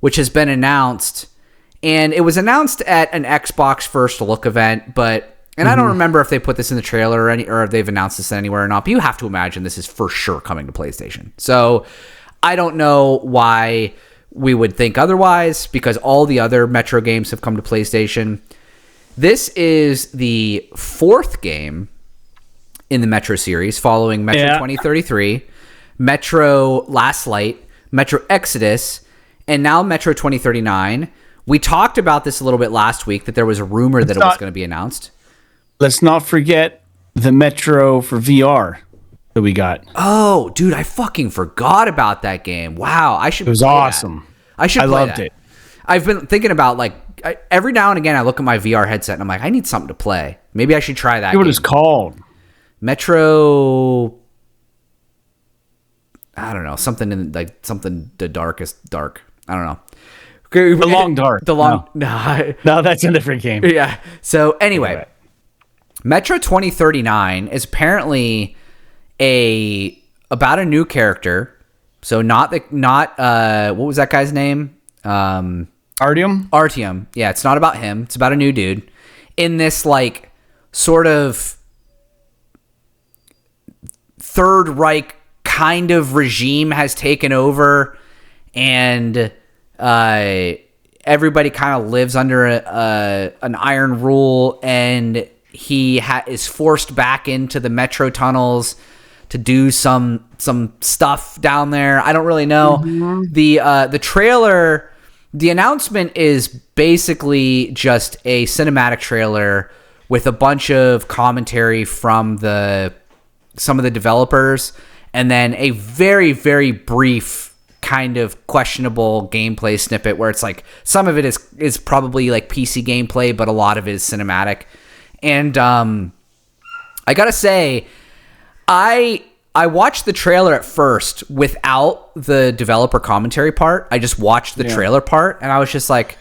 which has been announced. And it was announced at an Xbox First Look event, but I don't remember if they put this in the trailer or if they've announced this anywhere or not. But you have to imagine this is for sure coming to PlayStation. So I don't know why we would think otherwise, because all the other Metro games have come to PlayStation. This is the 4th game in the Metro series, following Metro 2033, Metro Last Light, Metro Exodus, and now Metro 2039. We talked about this a little bit last week, that there was a rumor that it was going to be announced. Let's not forget the Metro for VR that we got. Oh, dude, I fucking forgot about that game. Wow, I should. It was awesome. I loved it. I've been thinking about, like, every now and again I look at my VR headset and I'm like, I need something to play. Maybe I should try that. What it's called? Metro. I don't know, something the darkest dark. I don't know. The Long Dark. No, that's a different game. Yeah. So anyway, Metro 2039 is apparently about a new character. So not what was that guy's name? Artyom. Yeah, it's not about him. It's about a new dude in this, like, sort of Third Reich kind of regime has taken over, and everybody kind of lives under an iron rule, and he is forced back into the metro tunnels to do some stuff down there. I don't really know. Mm-hmm. The trailer, the announcement is basically just a cinematic trailer with a bunch of commentary from some of the developers, and then a very, very brief kind of questionable gameplay snippet where it's like some of it is probably like PC gameplay, but a lot of it is cinematic. And I gotta say, I watched the trailer at first without the developer commentary part. I just watched the trailer part, and I was just like,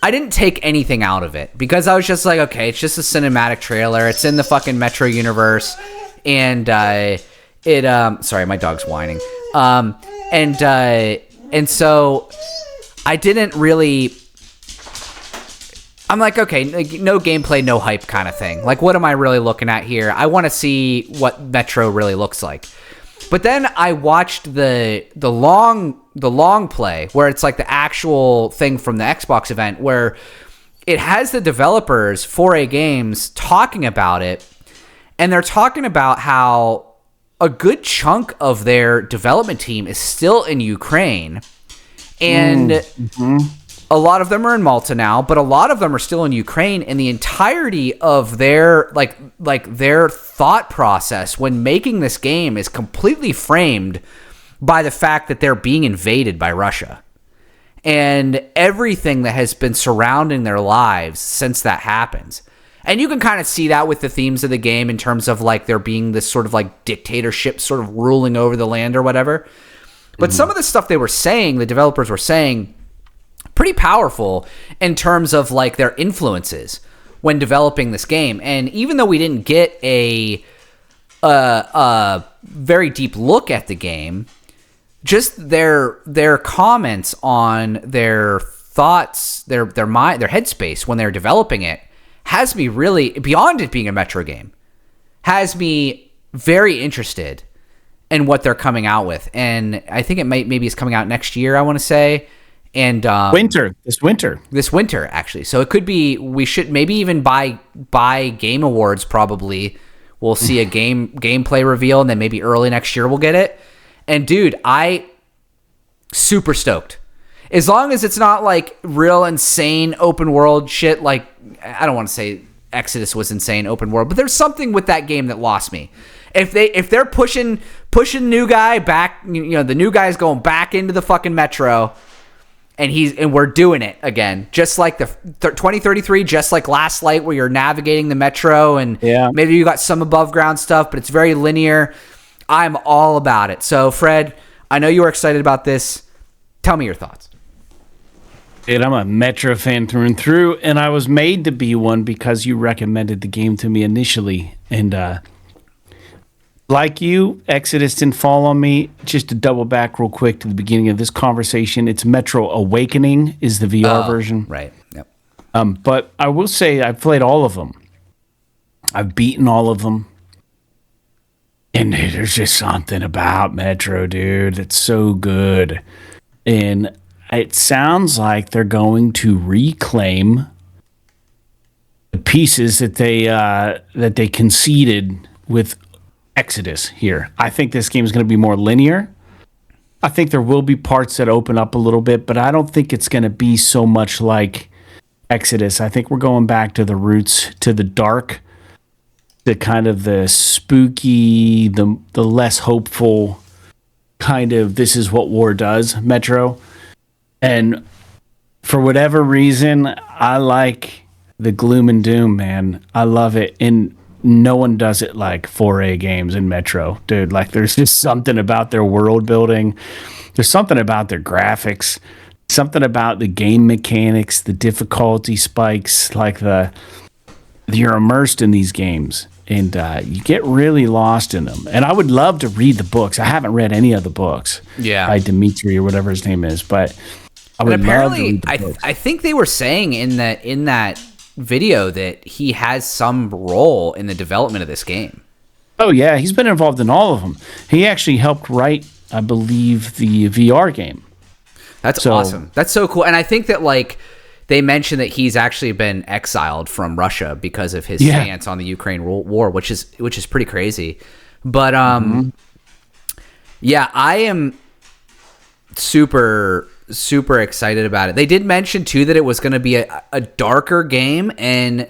I didn't take anything out of it because I was just like, okay, it's just a cinematic trailer. It's in the fucking Metro universe, and sorry, my dog's whining. And so I didn't really. I'm like, okay, no gameplay, no hype kind of thing. Like, what am I really looking at here? I want to see what Metro really looks like. But then I watched the long play where it's like the actual thing from the Xbox event where it has the developers, 4A Games, talking about it, and they're talking about how a good chunk of their development team is still in Ukraine, and a lot of them are in Malta now, but a lot of them are still in Ukraine, and the entirety of their their thought process when making this game is completely framed by the fact that they're being invaded by Russia. And everything that has been surrounding their lives since that happens. And you can kind of see that with the themes of the game in terms of like there being this sort of like dictatorship sort of ruling over the land or whatever. But some of the stuff they were saying, the developers were saying, pretty powerful in terms of like their influences when developing this game. And even though we didn't get a very deep look at the game, just their comments on their thoughts, their mind, their headspace when they're developing it has me really, beyond it being a Metro game, has me very interested in what they're coming out with. And I think it maybe it's coming out next year, I want to say. And this winter actually. So it could be, we should maybe even by Game Awards probably we'll see a gameplay reveal, and then maybe early next year we'll get it. And dude, I super stoked. As long as it's not like real insane open world shit, like I don't want to say Exodus was insane open world, but there's something with that game that lost me. If they're pushing new guy back, you know, the new guy's going back into the fucking Metro, and we're doing it again, just like the 2033, just like Last Light, where you're navigating the Metro, and maybe you got some above ground stuff, but it's very linear. I'm all about it. So, Fred, I know you were excited about this. Tell me your thoughts. Dude, I'm a Metro fan through and through, and I was made to be one because you recommended the game to me initially. And like you, Exodus didn't fall on me. Just to double back real quick to the beginning of this conversation, it's Metro Awakening is the VR version. Right, yep. But I will say I've played all of them. I've beaten all of them. And there's just something about Metro, dude. It's so good. And it sounds like they're going to reclaim the pieces that they conceded with Exodus here. I think this game is going to be more linear. I think there will be parts that open up a little bit, but I don't think it's going to be so much like Exodus. I think we're going back to the roots, to the dark, the kind of the spooky, the less hopeful kind of this is what war does, Metro. And for whatever reason, I like the gloom and doom, man. I love it. And no one does it like 4A games in Metro, dude. Like, there's just something about their world building. There's something about their graphics, something about the game mechanics, the difficulty spikes, like you're immersed in these games and you get really lost in them. And I would love to read the books. I haven't read any of the books by Dimitri or whatever his name is, but I would love to read the books. I think they were saying in that video that he has some role in the development of this game. Oh yeah, he's been involved in all of them. He actually helped write, I believe, the VR game. That's awesome. That's so cool. And I think that, like, they mentioned that he's actually been exiled from Russia because of his stance on the Ukraine war, which is pretty crazy. But yeah, I am super excited about it. They did mention too that it was going to be a darker game, and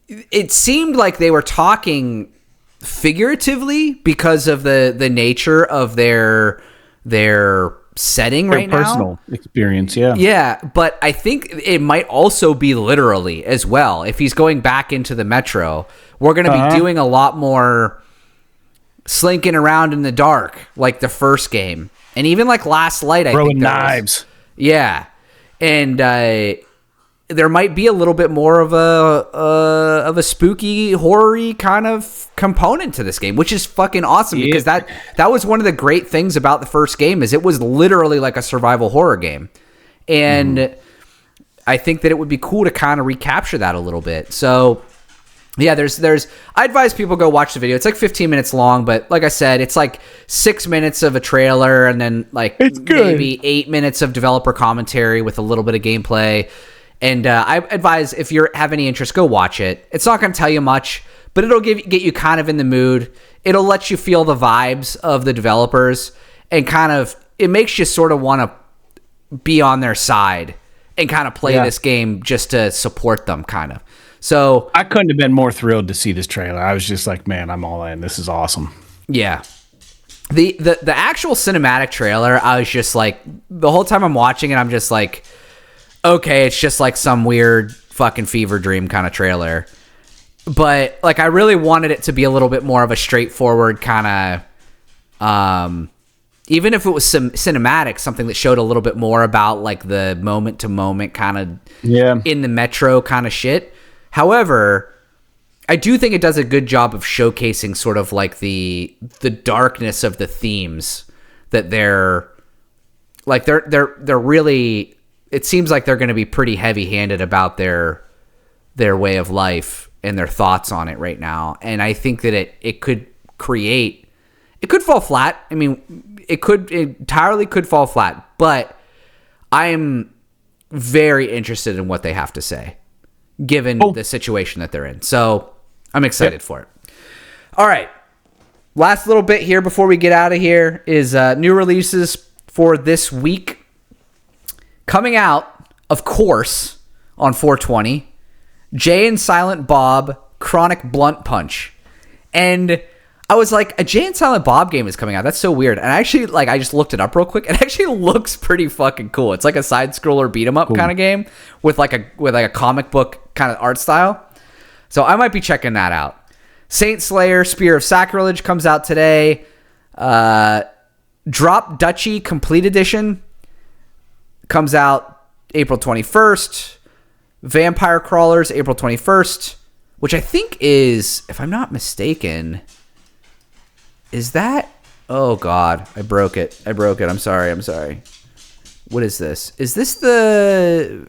it seemed like they were talking figuratively because of the nature of their setting right now. Personal experience, yeah. Yeah, but I think it might also be literally as well. If he's going back into the Metro, we're going to be doing a lot more slinking around in the dark like the first game. And even like Last Light, I think throwing knives. Yeah. And there might be a little bit more of a spooky, horror-y kind of component to this game, which is fucking awesome because that was one of the great things about the first game is it was literally like a survival horror game. And I think that it would be cool to kind of recapture that a little bit. So yeah, I advise people go watch the video. It's like 15 minutes long, but like I said, it's like 6 minutes of a trailer and then like maybe 8 minutes of developer commentary with a little bit of gameplay. And I advise if you have any interest, go watch it. It's not going to tell you much, but it'll get you kind of in the mood. It'll let you feel the vibes of the developers and kind of, it makes you sort of want to be on their side and kind of play this game just to support them kind of. So I couldn't have been more thrilled to see this trailer. I was just like, man, I'm all in. This is awesome. Yeah. The actual cinematic trailer, I was just like, the whole time I'm watching it, I'm just like, okay, it's just like some weird fucking fever dream kind of trailer. But like, I really wanted it to be a little bit more of a straightforward kind of, even if it was some cinematic, something that showed a little bit more about like the moment to moment kind of in the Metro kind of shit. However, I do think it does a good job of showcasing sort of like the darkness of the themes that they're really, it seems like they're going to be pretty heavy-handed about their way of life and their thoughts on it right now. And I think that it could fall flat. I mean, it entirely could fall flat, but I am very interested in what they have to say, given the situation that they're in. So I'm excited for it. All right. Last little bit here before we get out of here is new releases for this week. Coming out, of course, on 420, Jay and Silent Bob Chronic Blunt Punch. And I was like, a Jay and Silent Bob game is coming out. That's so weird. And I actually, like, I just looked it up real quick. It actually looks pretty fucking cool. It's like a side-scroller beat-em-up kind of game with like a comic book kind of art style. So I might be checking that out. Saint Slayer Spear of Sacrilege comes out today. Drop Duchy Complete Edition comes out April 21st. Vampire Crawlers, April 21st, which I think is, if I'm not mistaken, is that... Oh, God. I broke it. I'm sorry. What is this? Is this the...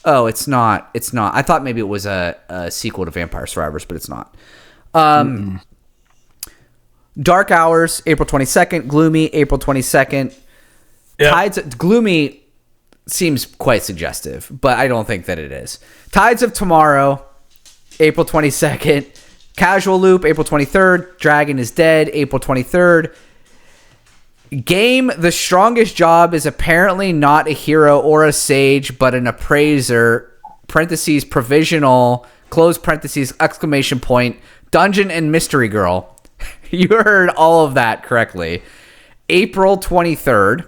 Oh, it's not. I thought maybe it was a sequel to Vampire Survivors, but it's not. Dark Hours, April 22nd. Gloomy, April 22nd. Yep. Gloomy seems quite suggestive, but I don't think that it is. Tides of Tomorrow, April 22nd. Casual Loop, April 23rd. Dragon is Dead, April 23rd. Game, The Strongest Job is apparently not a hero or a sage, but an appraiser, parentheses, provisional, close parentheses, exclamation point, dungeon and mystery girl. You heard all of that correctly. April 23rd.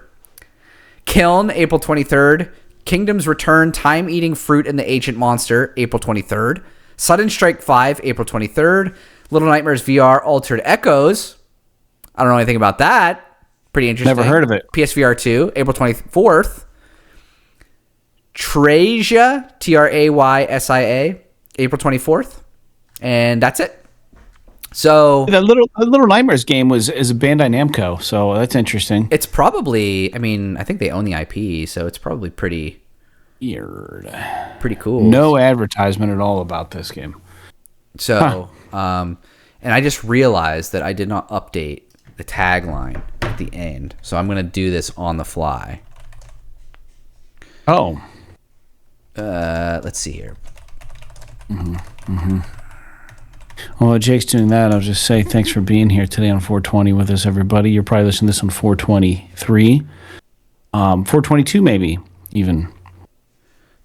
Kiln, April 23rd. Kingdom's Return, Time Eating Fruit and the Ancient Monster, April 23rd. Sudden Strike 5, April 23rd. Little Nightmares VR, Altered Echoes. I don't know anything about that. Pretty interesting. Never heard of it. PSVR 2, April 24th. Traysia, Traysia, April 24th. And that's it. So the Little Nightmares game is a Bandai Namco, so that's interesting. it's probably, I mean, I think they own the IP, so it's probably pretty Weird. cool. No advertisement at all about this game. So, and I just realized that I did not update the tagline at the end. So I'm going to do this on the fly. Oh. Let's see here. Well, Jake's doing that. I'll just say thanks for being here today on 420 with us, everybody. You're probably listening to this on 423. 422 maybe, even.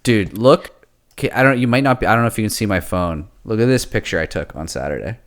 Dude, look. Okay, you might not be, I don't know if you can see my phone. Look at this picture I took on Saturday.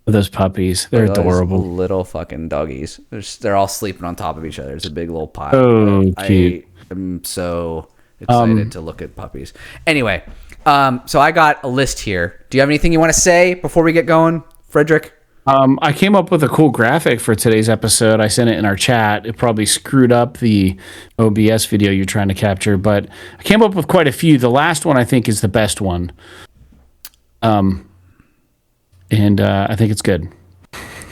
Those puppies. They're Look at those adorable. little fucking doggies. They're all sleeping on top of each other. It's a big little pile. Oh, cute. I am so excited to look at puppies. Anyway, so I got a list here. Do you have anything you want to say before we get going, Frederick? I came up with a cool graphic for today's episode. I sent it in our chat. It probably screwed up the OBS video you're trying to capture, but I came up with quite a few. The last one I think is the best one. And I think it's good.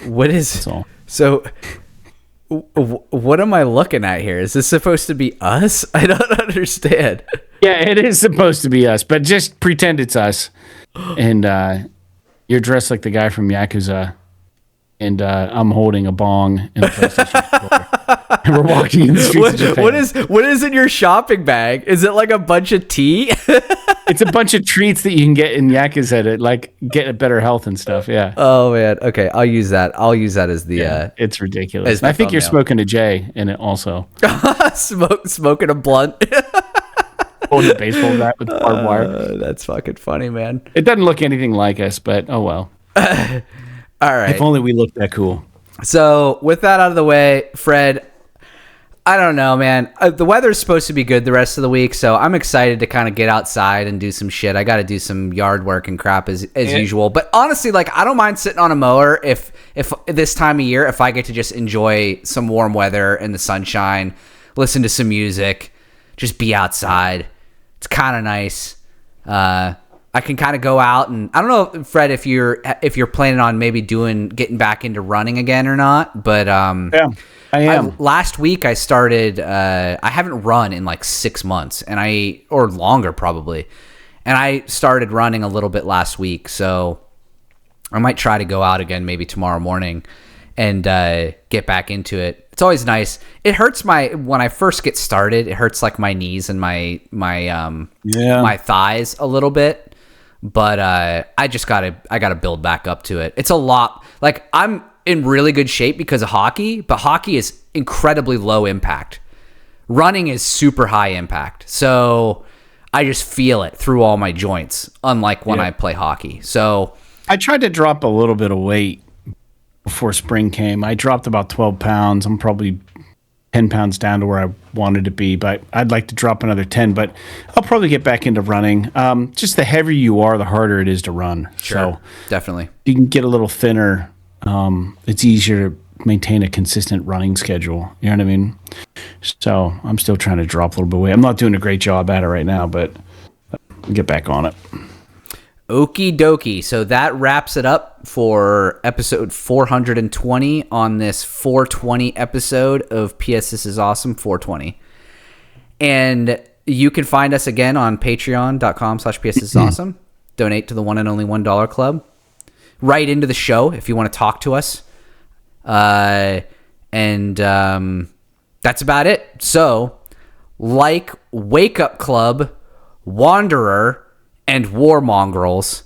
What is That's all. so? What am I looking at here? Is this supposed to be us? I don't understand. Yeah, it is supposed to be us, but just pretend it's us. And you're dressed like the guy from Yakuza. And I'm holding a bong in a PlayStation 4. And we're walking in the streets of Japan. What is in your shopping bag? Is it like a bunch of tea? It's a bunch of treats that you can get in Yakuza to like get a better health and stuff. Yeah. Oh man. Okay, I'll use that. I'll use that as the It's ridiculous. as my I think you're thumbnail. smoking a J in it also. smoking a blunt. Holding a baseball bat with barbed wire. That's fucking funny, man. It doesn't look anything like us, but oh well. All right. If only we looked that cool. So with that out of the way, Fred, I don't know, man. The weather's supposed to be good the rest of the week, so I'm excited to kind of get outside and do some shit. I got to do some yard work and crap as usual. But honestly, like, I don't mind sitting on a mower if this time of year, if I get to just enjoy some warm weather and the sunshine, listen to some music, just be outside. It's kind of nice. I can kind of go out and I don't know, Fred, if you're planning on maybe getting back into running again or not, but Yeah, I am. last week I started. I haven't run in like 6 months, or longer probably, and I started running a little bit last week, so I might try to go out again maybe tomorrow morning and get back into it. It's always nice. It hurts when I first get started. It hurts like my knees and my thighs a little bit. But I gotta build back up to it. It's a lot. Like, I'm in really good shape because of hockey, but hockey is incredibly low impact. Running is super high impact. So I just feel it through all my joints, unlike when I play hockey. So I tried to drop a little bit of weight before spring came. I dropped about 12 pounds. I'm probably 10 pounds down to where I wanted to be, but I'd like to drop another 10, but I'll probably get back into running. Just the heavier you are, the harder it is to run. sure, So definitely. you can get a little thinner. It's easier to maintain a consistent running schedule. You know what I mean? So I'm still trying to drop a little bit of weight. I'm not doing a great job at it right now, but I'll get back on it. Okie dokie. So that wraps it up for episode 420 on this 420 episode of PS This Is Awesome 420. And you can find us again on patreon.com/PS This Is Awesome. Donate to the one and only $1 club. Write into the show if you want to talk to us. And that's about it. So, like Wake Up Club, Wanderer, and War Mongrels,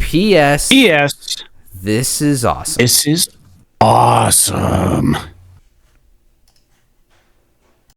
P.S. P.S. This is awesome. This is awesome.